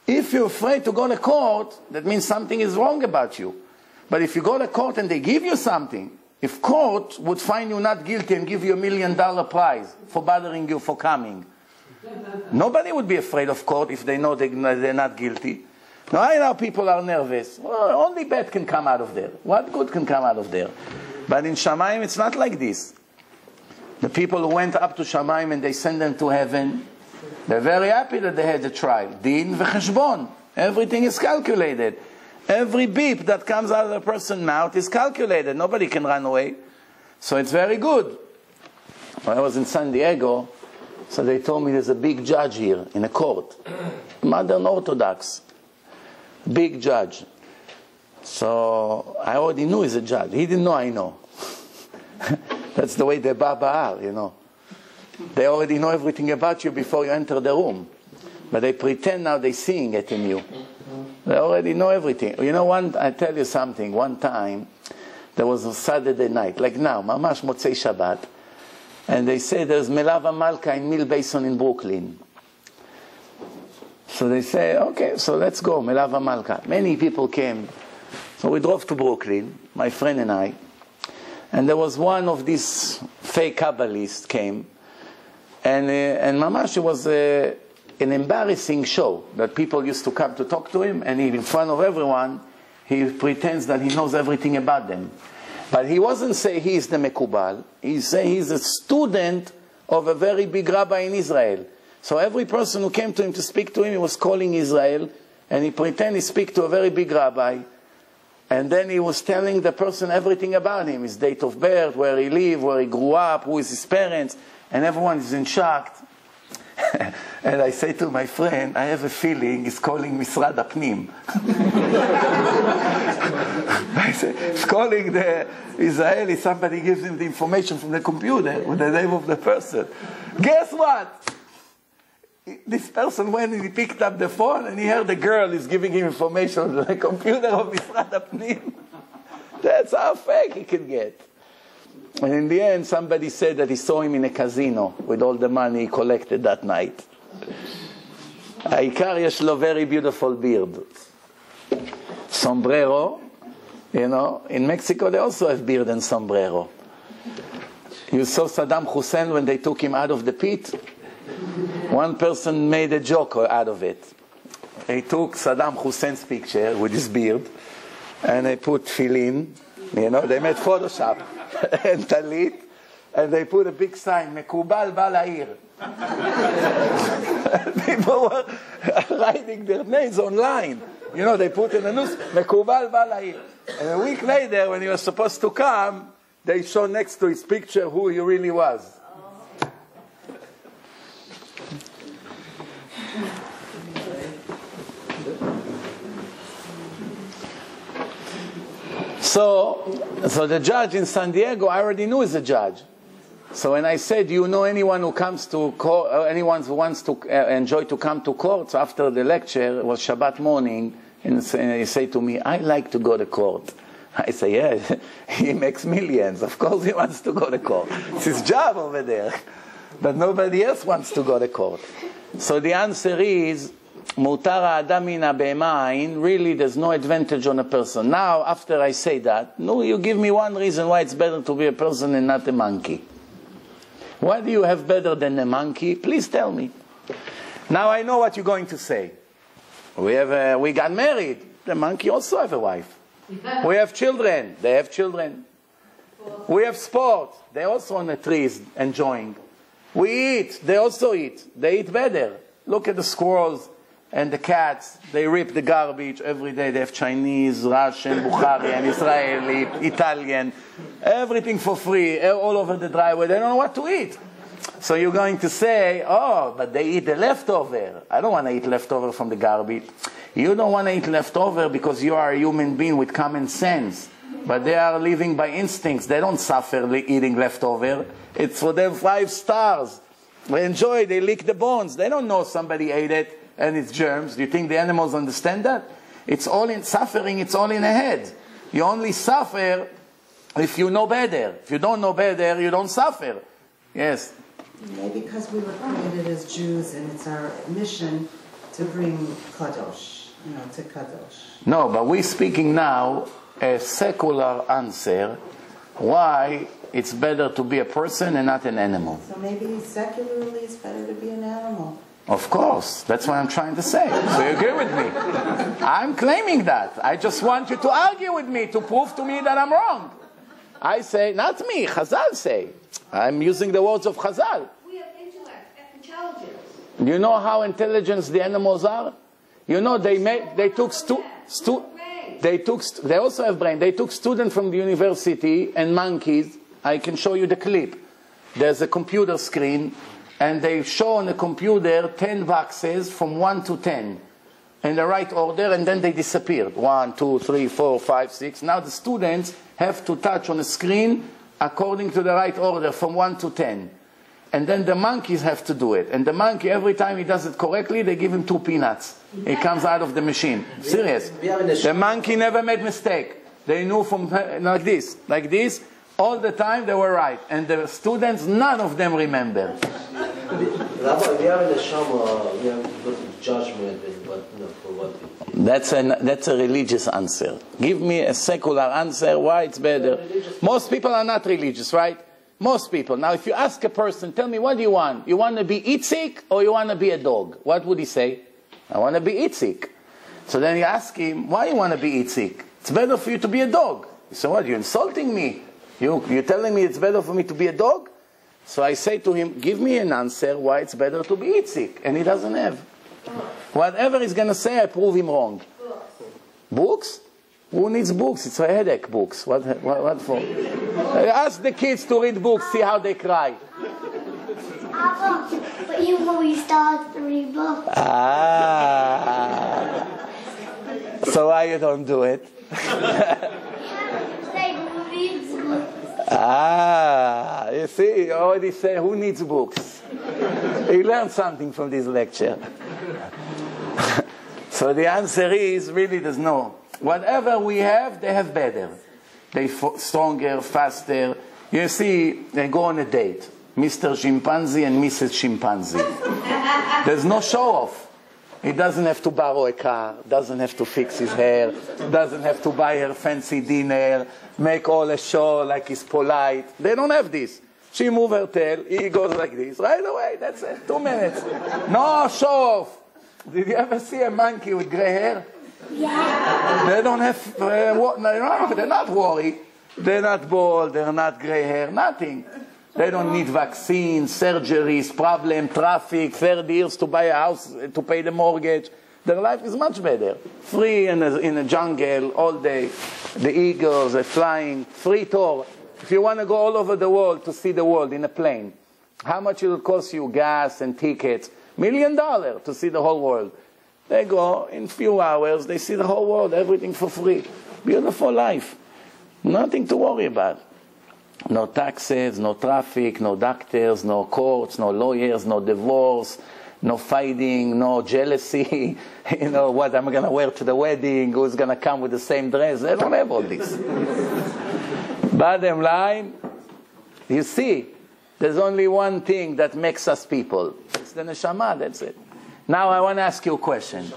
If you're afraid to go to court, that means something is wrong about you. But if you go to court and they give you something, if court would find you not guilty and give you $1 million prize for bothering you for coming, nobody would be afraid of court if they know they're not guilty. Now I know people are nervous. Well, only bad can come out of there. What good can come out of there? But in Shamayim it's not like this. The people who went up to Shamayim and they sent them to heaven, they're very happy that they had the trial. Din v'cheshbon. Everything is calculated. Every beep that comes out of a person's mouth is calculated. Nobody can run away. So it's very good. When I was in San Diego, so they told me there's a big judge here in a court. Modern Orthodox. Big judge. So I already knew he's a judge. He didn't know I know. That's the way the Baba are, you know. They already know everything about you before you enter the room. But they pretend now they're seeing it in you. They already know everything. You know, I tell you something. One time, there was a Saturday night, like now, Mamash Motzei Shabbat. And they say there's Melava Malka in Mill Basin in Brooklyn. So they say, okay, so let's go, Melava Malka. Many people came. So we drove to Brooklyn, my friend and I. And there was one of these fake Kabbalists came. And Mamash, it was an embarrassing show that people used to come to talk to him, and in front of everyone, he pretends that he knows everything about them. But he wasn't saying he is the Mekubal. He said he's a student of a very big rabbi in Israel. So every person who came to him to speak to him, he was calling Israel, and he pretended he speak to a very big rabbi. And then he was telling the person everything about him, his date of birth, where he lived, where he grew up, who is his parents, and everyone is in shock. And I say to my friend, I have a feeling he's calling Misrad Apnim. I say, he's calling the Israeli, somebody gives him the information from the computer with the name of the person. Guess what? This person went and he picked up the phone and he heard the girl is giving him information on the computer of Misrad Apnim. That's how fake he can get. And in the end, somebody said that he saw him in a casino with all the money he collected that night. העיקר יש לו very beautiful beard. Sombrero, you know, in Mexico they also have beard and sombrero. You saw Saddam Hussein when they took him out of the pit? One person made a joke out of it. They took Saddam Hussein's picture with his beard and they put tefillin, you know, they made Photoshop and talit, and they put a big sign, Mekubal Balair. People were writing their names online. You know, they put in the news, Mekubal Balair. And a week later, when he was supposed to come, they show next to his picture who he really was. So the judge in San Diego, I already knew is a judge. So when I said, do you know anyone who comes to court, anyone who wants to enjoy to come to court? So after the lecture, it was Shabbat morning, and he said to me, I like to go to court. I say, yeah, he makes millions. Of course he wants to go to court. It's his job over there. But nobody else wants to go to court. So the answer is, Mutar Adam min habehema ayin, really there's no advantage on a person. Now, after I say that, no, you give me one reason why it's better to be a person and not a monkey. What do you have better than a monkey? Please tell me. Now I know what you're going to say. We got married. The monkey also have a wife. We have children. They have children. We have sport. They're also on the trees enjoying. We eat. They also eat. They eat better. Look at the squirrels and the cats. They rip the garbage every day. They have Chinese, Russian, Bukharian, Israeli, Italian. Everything for free, all over the driveway. They don't know what to eat. So you're going to say, oh, but they eat the leftover. I don't want to eat leftover from the garbage. You don't want to eat leftover because you are a human being with common sense. But they are living by instincts. They don't suffer eating leftover. It's for them 5 stars. They enjoy, they lick the bones. They don't know somebody ate it and it's germs. Do you think the animals understand that? It's all in suffering, it's all in the head. You only suffer if you know better. If you don't know better, you don't suffer. Yes. Maybe because we were created as Jews and it's our mission to bring Kadosh, to Kadosh. No, but we're speaking now a secular answer why it's better to be a person and not an animal. So maybe secularly it's better to be an animal. Of course, that's what I'm trying to say. So you agree with me? I'm claiming that. I just want you to argue with me to prove to me that I'm wrong. I say, not me, Chazal say. I'm using the words of Chazal. We have intellect, intelligence. You know how intelligent the animals are? You know they also have brain. They took students from the university and monkeys. I can show you the clip. There's a computer screen, and they show on the computer 10 boxes from 1 to 10 in the right order, and then they disappeared. 1, 2, 3, 4, 5, 6. Now the students have to touch on the screen according to the right order from 1 to 10. And then the monkeys have to do it. And the monkey, every time he does it correctly, they give him 2 peanuts. It comes out of the machine. Serious. The monkey never made mistake. They knew from like this, all the time they were right. And the students, none of them remember. Rabbi, we are in the Shama, we have to go to judgment, but for what? That's a religious answer. Give me a secular answer why it's better. Most people are not religious, right? Most people. Now, if you ask a person, tell me, what do you want? You want to be Itzik or you want to be a dog? What would he say? I want to be Itzik. So then you ask him, why you want to be Itzik? It's better for you to be a dog. He said, what, you're insulting me? You're telling me it's better for me to be a dog? So I say to him, give me an answer why it's better to be Itzik. And he doesn't have. Whatever he's going to say, I prove him wrong. Books? Who needs books? It's a headache, books. What for? Ask the kids to read books, see how they cry. But you always start to read books. So why you don't do it? You see, you already say, who needs books? He learned something from this lecture. So the answer is, really there's no. Whatever we have, they have better. They stronger, faster. You see, they go on a date. Mr. Chimpanzee and Mrs. Chimpanzee. There's no show-off. He doesn't have to borrow a car, doesn't have to fix his hair, doesn't have to buy her fancy dinner, make all a show like he's polite. They don't have this. She moves her tail, he goes like this. Right away, that's it, 2 minutes. No show-off. Did you ever see a monkey with gray hair? Yeah. They don't have, they're not worried. They're not bald, they're not gray hair, nothing. They don't need vaccines, surgeries, problem, traffic, 30 years to buy a house, to pay the mortgage. Their life is much better. Free in a jungle all day. The eagles, they're flying, free tour. If you want to go all over the world to see the world in a plane, how much it will cost you gas and tickets? $1 million to see the whole world. They go, in few hours, they see the whole world, everything for free. Beautiful life. Nothing to worry about. No taxes, no traffic, no doctors, no courts, no lawyers, no divorce, no fighting, no jealousy. You know, what I'm going to wear to the wedding, who's going to come with the same dress. They don't have all this. Bottom line, you see, there's only one thing that makes us people. It's the neshama, that's it. Now I want to ask you a question.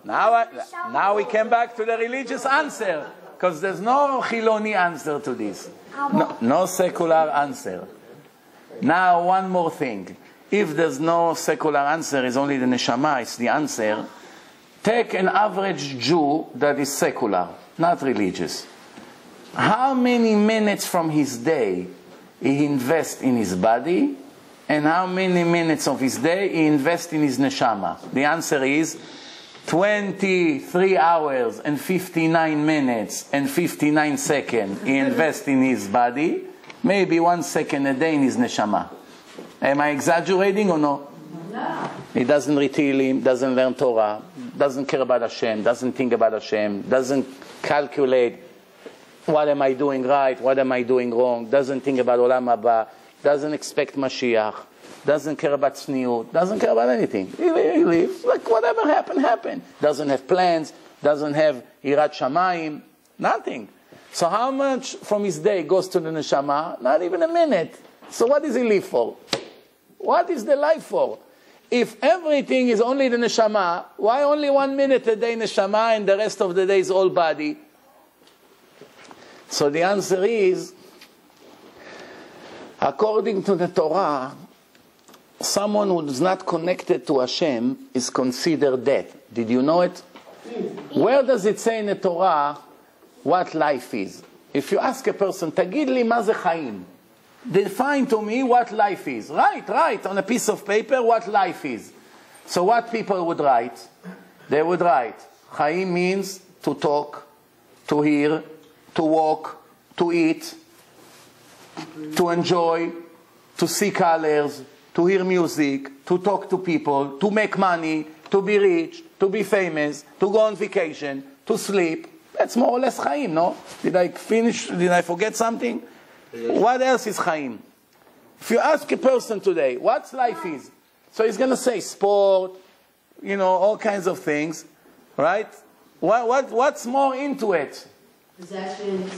Now we came back to the religious answer. Because there's no Chiloni answer to this. No secular answer. Now, one more thing. If there's no secular answer, it's only the neshama, it's the answer. Take an average Jew that is secular, not religious. How many minutes from his day he invests in his body, and how many minutes of his day he invests in his neshama? The answer is 23 hours and 59 minutes and 59 seconds he invests in his body, maybe 1 second a day in his neshama. Am I exaggerating or no? No. He doesn't read Tehillim, doesn't learn Torah, doesn't care about Hashem, doesn't think about Hashem, doesn't calculate what am I doing right, what am I doing wrong, doesn't think about Olam Haba, doesn't expect Mashiach, doesn't care about tzniut, doesn't care about anything. He lives like whatever happened, happened. Doesn't have plans, doesn't have Yirat Shamayim, nothing. So how much from his day goes to the neshama? Not even a minute. So what does he live for? What is the life for? If everything is only the neshama, why only 1 minute a day neshama and the rest of the day is all body? So the answer is, according to the Torah, someone who is not connected to Hashem is considered dead. Did you know it? Where does it say in the Torah what life is? If you ask a person, תגיד לי מה זה חיים? Define to me what life is. Write on a piece of paper what life is. So what people would write? They would write, חיים means to talk, to hear, to walk, to eat, to enjoy, to see colors, to hear music, to talk to people, to make money, to be rich, to be famous, to go on vacation, to sleep. That's more or less Chaim, no? Did I finish? Did I forget something? What else is Chaim? If you ask a person today, what's life is? So he's going to say sport, all kinds of things, right? What's more into it? Possessions.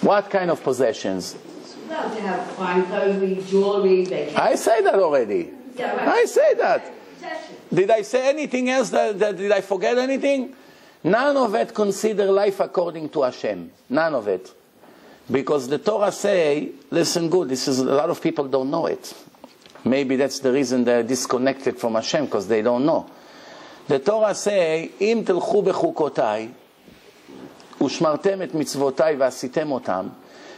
What kind of possessions? Well, to have fine clothing, jewelry, vacation. I say that already. Yeah, right. I say that. Possessions. Did I say anything else? Did I forget anything? None of it consider life according to Hashem. None of it. Because the Torah say, listen good, a lot of people don't know it. Maybe that's the reason they're disconnected from Hashem, because they don't know. The Torah say, אם תלכו בחוקותיי, ושמרתם את מצוותיי ועשיתם אותם.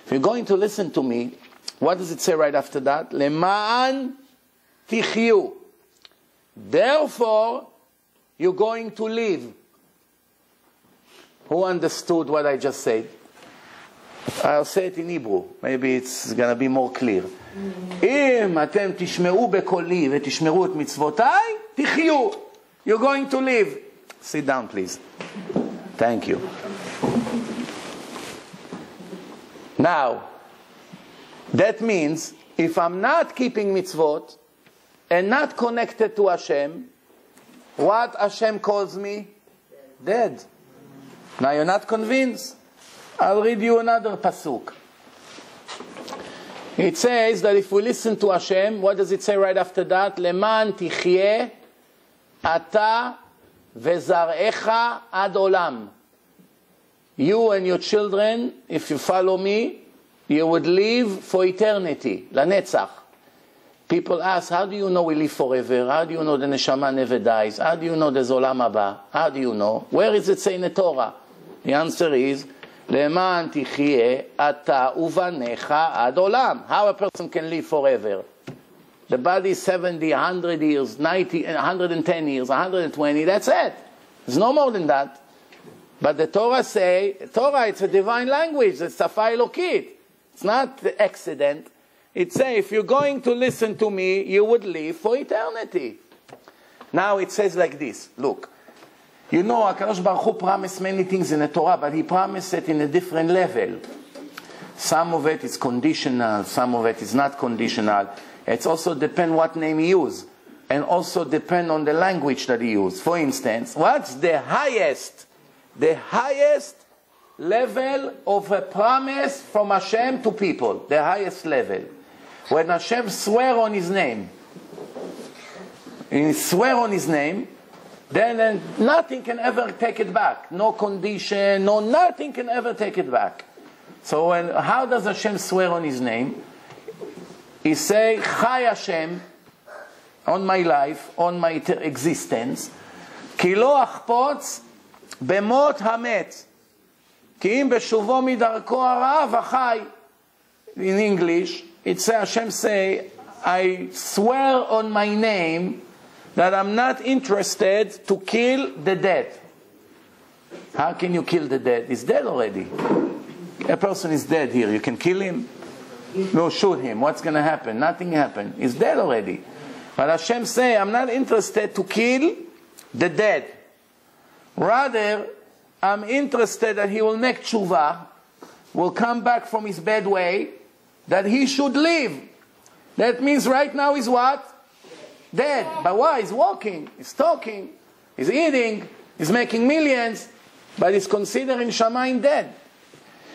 If you're going to listen to me, what does it say right after that? למען תחיו. Therefore, you're going to live. Who understood what I just said? I'll say it in Hebrew. Maybe it's going to be more clear. אם אתם תשמעו בקולי ותשמרו את מצוותיי, תחיו. You're going to live. Sit down, please. Thank you. Now, that means if I'm not keeping mitzvot and not connected to Hashem, what Hashem calls me? Dead. Now you're not convinced? I'll read you another pasuk. It says that if we listen to Hashem, what does it say right after that? למען תחיה אתה וזרעך עד עולם. You and your children, if you follow me, you would live for eternity, לנצח. People ask, how do you know we live forever? How do you know the neshama never dies? How do you know there's olam haba? How do you know? Where is it say in the Torah? The answer is, למען תחיה אתה ובניך עד עולם. How a person can live forever? The body is 70, 100 years, 90, 110 years, 120, that's it. There's no more than that. But the Torah Torah, it's a divine language, it's Safa Elokit. It's not the accident. It says, if you're going to listen to me, you would live for eternity. Now it says like this, look. You know, HaKadosh Baruch Hu promised many things in the Torah, but He promised it in a different level. Some of it is conditional, some of it is not conditional. It also depends what name He used, and also depend on the language that He used. For instance, what's the highest level of a promise from Hashem to people? The highest level. When Hashem swear on His name, then nothing can ever take it back. No condition, nothing can ever take it back. So how does Hashem swear on His name? He say, Chai Hashem, on my life, on my existence, כי לא אחפוץ במות המת, כי אם בשובו מדרכו הרעה וחי. In English, it says, Hashem say, I swear on my name that I'm not interested to kill the dead. How can you kill the dead? He's dead already. A person is dead here. You can kill him? No, shoot him. What's going to happen? Nothing happened. He's dead already. But Hashem say, I'm not interested to kill the dead. Rather, I'm interested that he will make tshuva, will come back from his bad way, that he should live. That means right now he's what? Dead. But why? He's walking, he's talking, he's eating, he's making millions. but is considering Shamayim dead.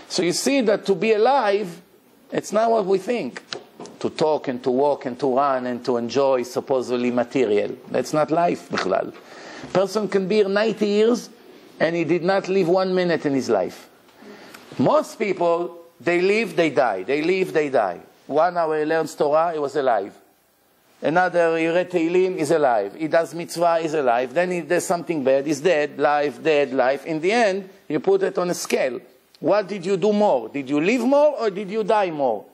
So you see that to be alive, it's not what we think. To talk and to walk and to run and to enjoy supposedly material. That's not life, bichlal. Person can be here 90 years and he did not live 1 minute in his life. Most people, they live, they die. They live, they die. 1 hour he learns Torah, he was alive. Another, he read Tehillim, is alive. He does mitzvah, is alive. Then he does something bad, he's dead, life. In the end, you put it on a scale. What did you do more? Did you live more or did you die more?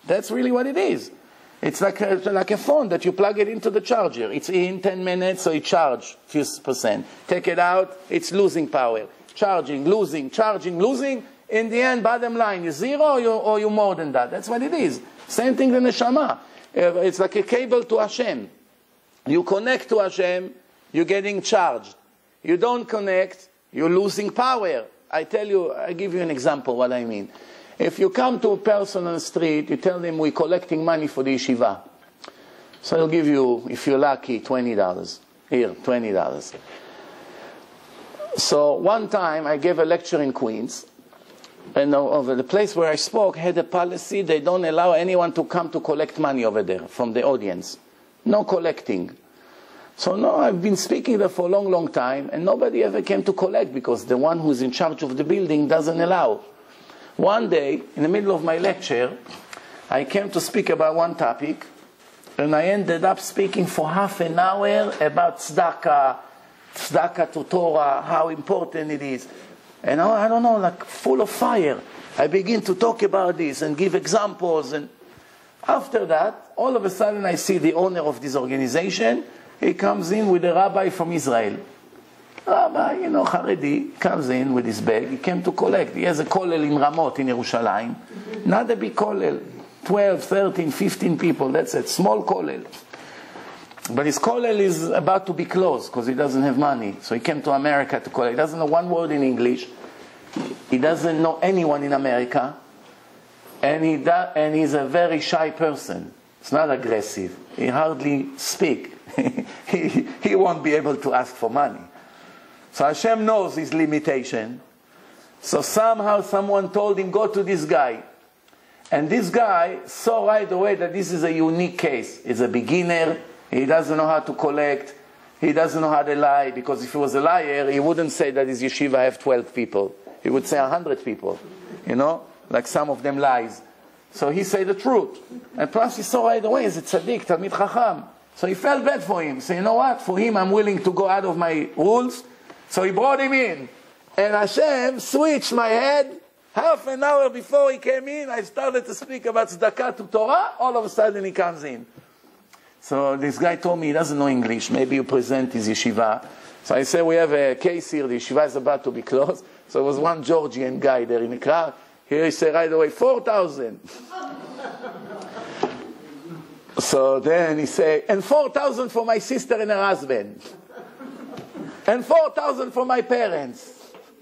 That's really what it is. It's like a phone that you plug it into the charger. It's in 10 minutes, so it charges a few %. Take it out, it's losing power. Charging, losing, charging, losing. In the end, bottom line, you zero or you more than that. That's what it is. Same thing in the Neshama. It's like a cable to Hashem. You connect to Hashem, you're getting charged. You don't connect, you're losing power. I give you an example what I mean. If you come to a person on the street, you tell them we're collecting money for the yeshiva. So he'll give you, if you're lucky, $20. Here, $20. So one time I gave a lecture in Queens, and over the place where I spoke had a policy, they don't allow anyone to come to collect money over there from the audience. No collecting. So no, I've been speaking there for a long, long time, and nobody ever came to collect because the one who's in charge of the building doesn't allow. One day, in the middle of my lecture, I came to speak about one topic, and I ended up speaking for half an hour about tzedakah to Torah, how important it is. And I don't know, like full of fire. I begin to talk about this and give examples. And after that, all of a sudden I see the owner of this organization. He comes in with a rabbi from Israel. Rabbi, Haredi, comes in with his bag. He came to collect. He has a kollel in Ramot in Yerushalayim. Not a big kollel. 12, 13, 15 people. That's it. Small kollel. But his kollel is about to be closed because he doesn't have money. So he came to America to collect. He doesn't know one word in English. He doesn't know anyone in America. And he's a very shy person. It's not aggressive. He hardly speaks. He won't be able to ask for money. So Hashem knows his limitation. So somehow someone told him, go to this guy. And this guy saw right away that this is a unique case. He's a beginner. He doesn't know how to collect. He doesn't know how to lie. Because if he was a liar, he wouldn't say that his yeshiva have 12 people. He would say 100 people. Like some of them lies. So he said the truth. And plus he saw right away, he's a tzaddik, Talmid Chacham. So he felt bad for him. So you know what? For him, I'm willing to go out of my rules. So he brought him in. And Hashem switched my head. Half an hour before he came in, I started to speak about tzedakah to Torah. All of a sudden he comes in. So this guy told me he doesn't know English. Maybe you present his yeshiva. So I said, we have a case here. The yeshiva is about to be closed. So there was one Georgian guy there in the crowd. Here he said right away, 4,000. So then he said, and 4,000 for my sister and her husband. And 4,000 for my parents.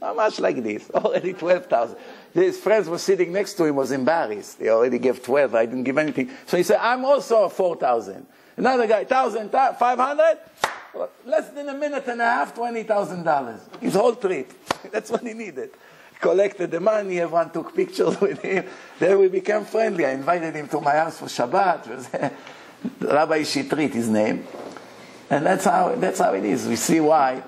How much like this? Already 12,000. His friends were sitting next to him, was embarrassed. He already gave 12, I didn't give anything. So he said, I'm also 4,000. Another guy, 1,000, 500? Less than a minute and a half, $20,000. His whole trip. That's what he needed. Collected the money, everyone took pictures with him. Then we became friendly. I invited him to my house for Shabbat. Rabbi Shitrit, his name. And that's how it is. We see why.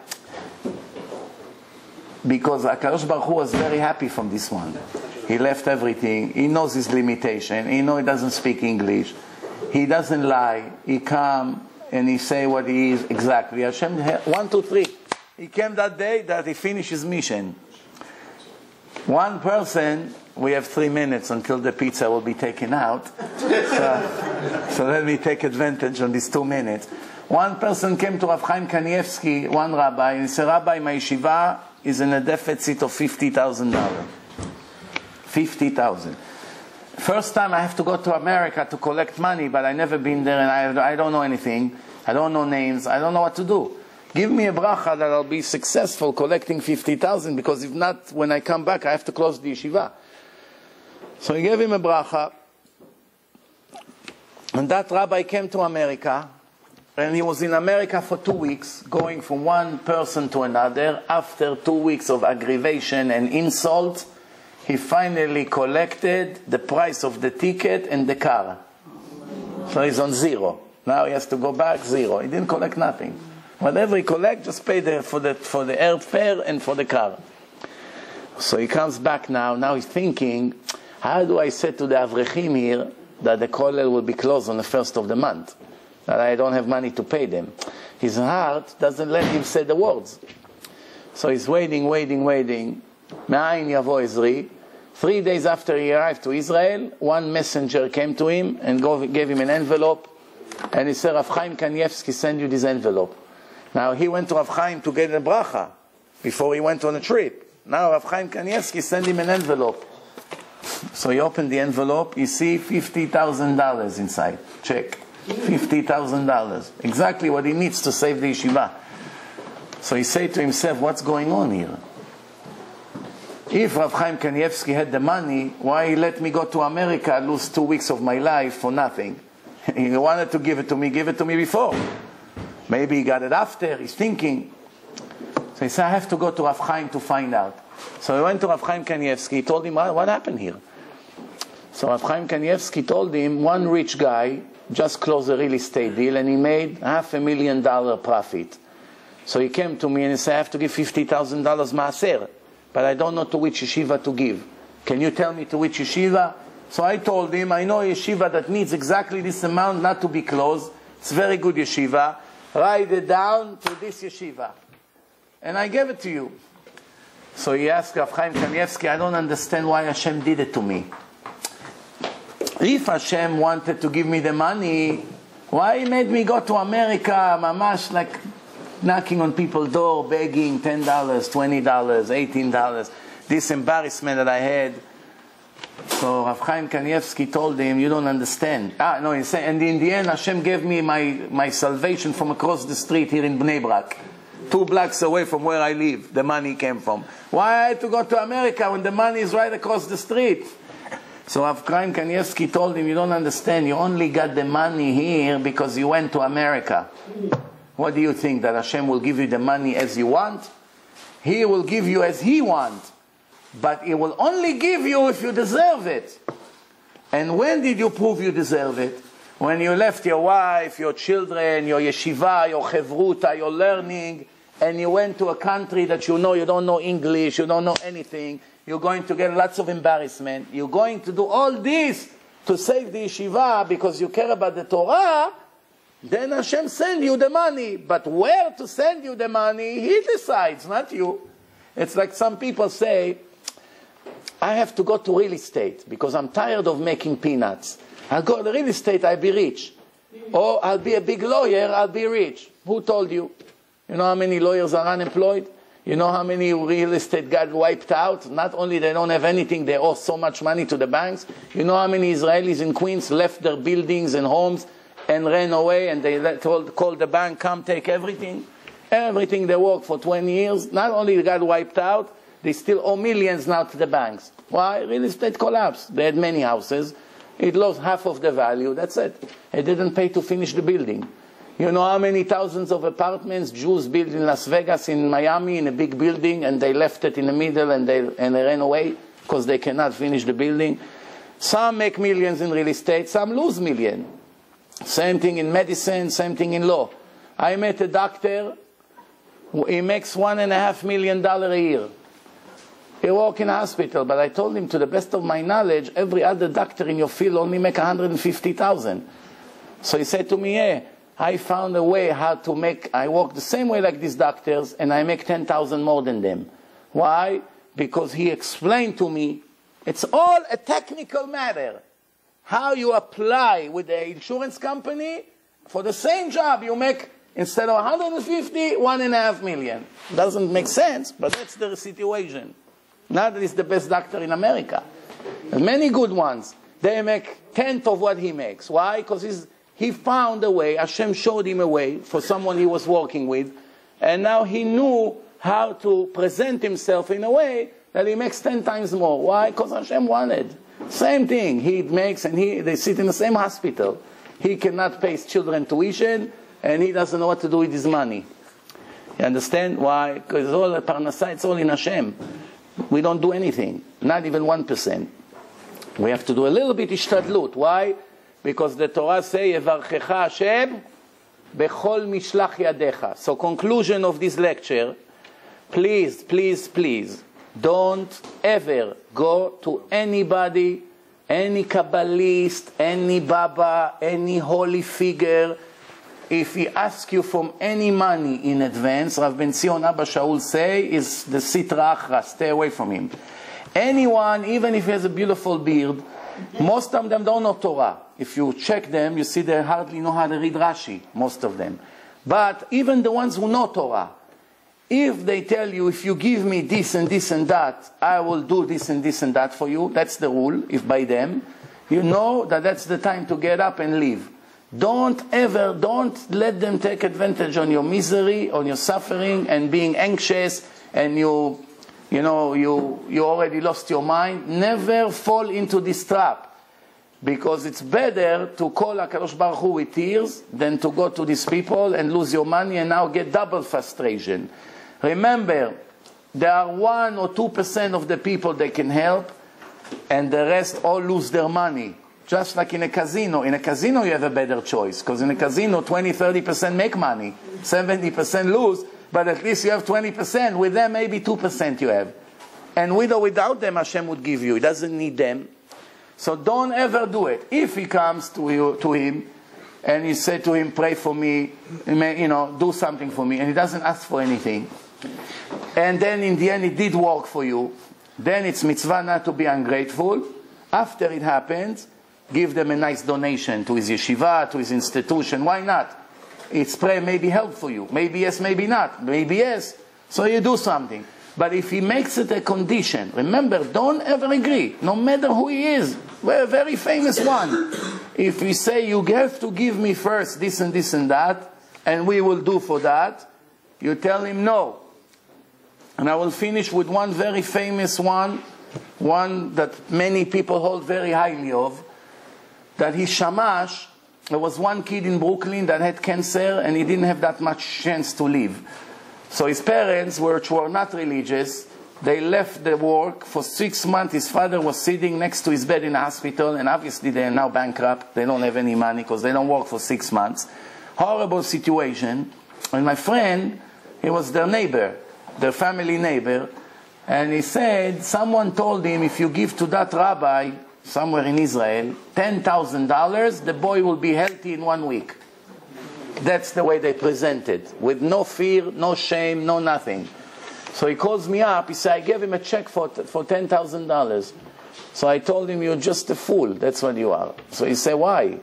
Because HaKadosh Baruch Hu was very happy from this one. He left everything. He knows his limitation. He knows he doesn't speak English. He doesn't lie. He come and he say what he is exactly. Hashem, 1, 2, 3. He came that day that he finished his mission. One person, we have 3 minutes until the pizza will be taken out. So let me take advantage on these 2 minutes. One person came to Rav Chaim Kanievsky, one rabbi, and he said, Rabbi, my yeshiva is in a deficit of $50,000. $50,000. First time I have to go to America to collect money, but I've never been there and I don't know anything. I don't know names. I don't know what to do. Give me a bracha that I'll be successful collecting 50,000, because if not, when I come back, I have to close the yeshiva. So he gave him a bracha. And that rabbi came to America, and he was in America for 2 weeks, going from one person to another. After 2 weeks of aggravation and insult, he finally collected the price of the ticket and the car. So he's on zero. Now he has to go back, zero. He didn't collect nothing. Whatever he collect, just pay for the airfare and for the car. So he comes back now. Now he's thinking, how do I say to the Avrechim here that the kollel will be closed on the 1st of the month? That I don't have money to pay them. His heart doesn't let him say the words. So he's waiting. Me'ayin yavo Ezri. 3 days after he arrived to Israel, one messenger came to him and gave him an envelope. And he said, Rav Chaim Kanievsky sent you this envelope. Now he went to Rav Chaim to get a bracha before he went on a trip. Now Rav Chaim Kanievsky sent him an envelope. So he opened the envelope. You see $50,000 inside. Check. $50,000. Exactly what he needs to save the yeshiva. So he said to himself, what's going on here? If Rav Chaim Kanievsky had the money, why he let me go to America, lose 2 weeks of my life for nothing? He wanted to give it to me before. Maybe he got it after, he's thinking. So he said, I have to go to Rav Chaim to find out. So he went to Rav Chaim Kanievsky, he told him, what happened here? So Rav Chaim Kanievsky told him, one rich guy just closed a real estate deal and he made $500,000 profit. So he came to me and he said, I have to give $50,000 maaser, but I don't know to which yeshiva to give. Can you tell me to which yeshiva? So I told him, I know a yeshiva that needs exactly this amount not to be closed. It's very good yeshiva. Write it down to this yeshiva. And I gave it to you. So he asked Rav Chaim Kanievsky, I don't understand why Hashem did it to me. If Hashem wanted to give me the money, why he made me go to America, mamash, like knocking on people's door, begging $10, $20, $18, this embarrassment that I had. So Rav Chaim Kanievsky told him, you don't understand. No, he said, and in the end Hashem gave me my salvation from across the street here in Bnei Brak. 2 blocks away from where I live, the money came from. Why I had to go to America when the money is right across the street? So Rav Chaim Kanievsky told him, you don't understand, you only got the money here because you went to America. What do you think, that Hashem will give you the money as you want? He will give you as He wants. But He will only give you if you deserve it. And when did you prove you deserve it? When you left your wife, your children, your yeshiva, your chevruta, your learning, and you went to a country that you don't know English, you don't know anything, you're going to get lots of embarrassment. You're going to do all this to save the yeshiva because you care about the Torah. Then Hashem send you the money. But where to send you the money, He decides, not you. It's like some people say, I have to go to real estate because I'm tired of making peanuts. I'll go to real estate, I'll be rich. Or I'll be a big lawyer, I'll be rich. Who told you? You know how many lawyers are unemployed? You know how many real estate got wiped out? Not only they don't have anything, they owe so much money to the banks. You know how many Israelis in Queens left their buildings and homes and ran away and they called the bank, come take everything? Everything they worked for 20 years, not only they got wiped out, they still owe millions now to the banks. Why? Real estate collapsed. They had many houses. It lost half of the value. That's it. It didn't pay to finish the building. You know how many thousands of apartments Jews built in Las Vegas, in Miami, in a big building, and they left it in the middle and they ran away because they cannot finish the building? Some make millions in real estate, some lose millions. Same thing in medicine, same thing in law. I met a doctor, he makes $1.5 million a year. He works in a hospital, but I told him, to the best of my knowledge, every other doctor in your field only make $150,000. So he said to me, yeah, I found a way how to make, I work the same way like these doctors, and I make 10,000 more than them. Why? Because he explained to me, it's all a technical matter. How you apply with the insurance company, for the same job you make, instead of 150, $1.5 million. Doesn't make sense, but that's the situation. Not that he's the best doctor in America. There's many good ones. They make 10th of what he makes. Why? Because he found a way, Hashem showed him a way for someone he was working with, and now he knew how to present himself in a way that he makes 10 times more. Why? Because Hashem wanted. Same thing he makes, and they sit in the same hospital. He cannot pay his children tuition, and he doesn't know what to do with his money. You understand why? Because all the parnasah, it's all in Hashem. We don't do anything, not even 1%. We have to do a little bit ishtadlut. Why? Because the Torah says, "Yevarchecha Hashem bechol mishlach yadecha." So conclusion of this lecture, please, please, please, don't ever go to anybody, any Kabbalist, any Baba, any holy figure. If he asks you for any money in advance, Rav Ben Zion Abba Shaul say, is the Sitra Achra, stay away from him. Anyone, even if he has a beautiful beard, most of them don't know Torah. If you check them, you see they hardly know how to read Rashi, most of them. But even the ones who know Torah, if they tell you, if you give me this and this and that, I will do this and this and that for you, that's the rule, if by them, you know that that's the time to get up and leave. Don't let them take advantage on your misery, on your suffering, and being anxious, and you already lost your mind. Never fall into this trap, because it's better to call HaKadosh Baruch Hu with tears than to go to these people and lose your money and now get double frustration. Remember, there are 1 or 2% of the people they can help, and the rest all lose their money. Just like in a casino. In a casino you have a better choice, because in a casino 20-30% make money, 70% lose, but at least you have 20%. With them maybe 2% you have. And with or without them Hashem would give you. He doesn't need them. So don't ever do it. If he comes to him and you say to him, pray for me, do something for me, and he doesn't ask for anything, and then in the end it did work for you, then it's mitzvah not to be ungrateful. After it happens, give them a nice donation to his yeshiva, to his institution. Why not? It's prayer maybe help for you. Maybe yes, maybe not. Maybe yes. So you do something. But if he makes it a condition, remember, don't ever agree, no matter who he is. We're a very famous one. If we say, you have to give me first this and this and that, and we will do for that, you tell him no. And I will finish with one very famous one that many people hold very highly of, that he's shamash. There was one kid in Brooklyn that had cancer, and he didn't have that much chance to live. So his parents, which were not religious, they left the work for 6 months. His father was sitting next to his bed in the hospital, and obviously they are now bankrupt. They don't have any money because they don't work for 6 months. Horrible situation. And my friend, he was their neighbor, their family neighbor, and he said, someone told him, if you give to that rabbi somewhere in Israel $10,000, the boy will be healthy in 1 week. That's the way they present it, with no fear, no shame, no nothing. So he calls me up. He said, I gave him a check for $10,000. So I told him, you're just a fool. That's what you are. So he said, why?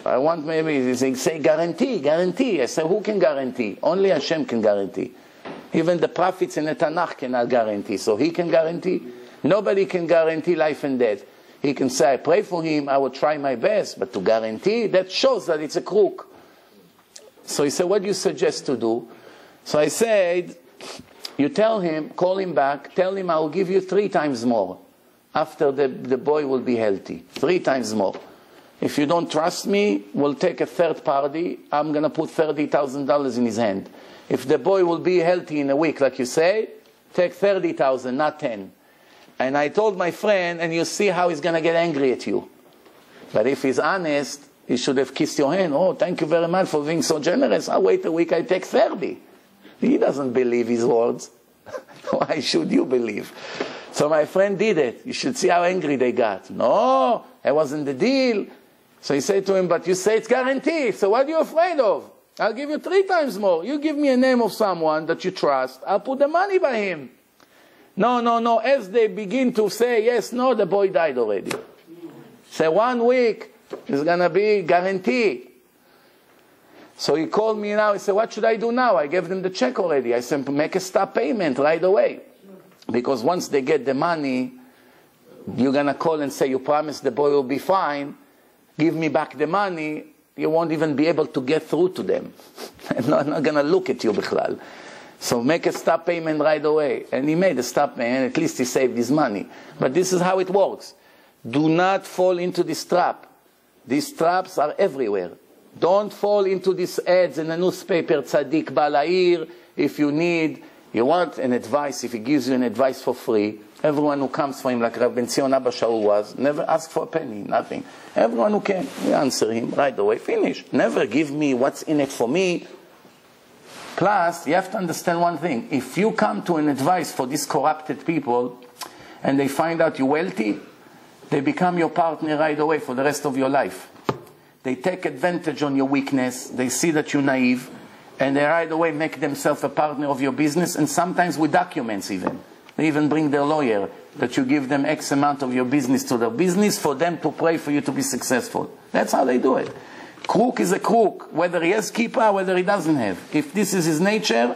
I want maybe, he said, guarantee. I said, who can guarantee? Only Hashem can guarantee. Even the prophets in the Tanakh cannot guarantee. So he can guarantee. Nobody can guarantee life and death. He can say, I pray for him, I will try my best. But to guarantee, that shows that it's a crook. So he said, what do you suggest to do? So I said, you tell him, call him back, tell him I will give you 3 times more. After the boy will be healthy. 3 times more. If you don't trust me, we'll take a third party. I'm going to put $30,000 in his hand. If the boy will be healthy in a week, like you say, take 30,000, not 10. And I told my friend, and you see how he's going to get angry at you. But if he's honest, he should have kissed your hand. Oh, thank you very much for being so generous. I'll wait a week, I take 30. He doesn't believe his words. Why should you believe? So my friend did it. You should see how angry they got. No, it wasn't the deal. So he said to him, but you say it's guaranteed. So what are you afraid of? I'll give you 3 times more. You give me a name of someone that you trust. I'll put the money by him. No. As they begin to say yes, no, the boy died already. Say 1 week is going to be guaranteed. So he called me now. He said, what should I do now? I gave them the check already. I said, make a stop payment right away. Because once they get the money, you're going to call and say, you promised the boy will be fine. Give me back the money. You won't even be able to get through to them. I'm not going to look at you, bichlal. So make a stop payment right away. And he made a stop payment. At least he saved his money. But this is how it works. Do not fall into this trap. These traps are everywhere. Don't fall into these ads in the newspaper, Tzaddik Balair. If you want an advice, if he gives you an advice for free, everyone who comes for him, like Rabbi Zion Abba Shaul was, never ask for a penny, nothing. Everyone who came, we answer him right away, finish. Never give me what's in it for me. Plus, you have to understand one thing. If you come to an advice for these corrupted people, and they find out you're wealthy, they become your partner right away for the rest of your life. They take advantage on your weakness, they see that you're naive, and they right away make themselves a partner of your business, and sometimes with documents even. They even bring their lawyer, that you give them X amount of your business to their business for them to pray for you to be successful. That's how they do it. Crook is a crook, whether he has kippah, whether he doesn't have. If this is his nature,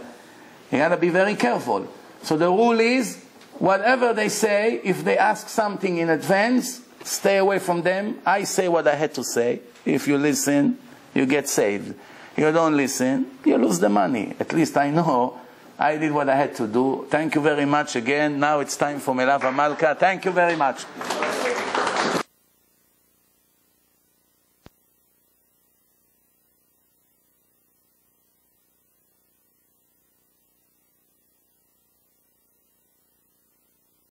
you got to be very careful. So the rule is, whatever they say, if they ask something in advance, stay away from them. I say what I had to say. If you listen, you get saved. You don't listen, you lose the money. At least I know I did what I had to do. Thank you very much again. Now it's time for Melava Malka. Thank you very much.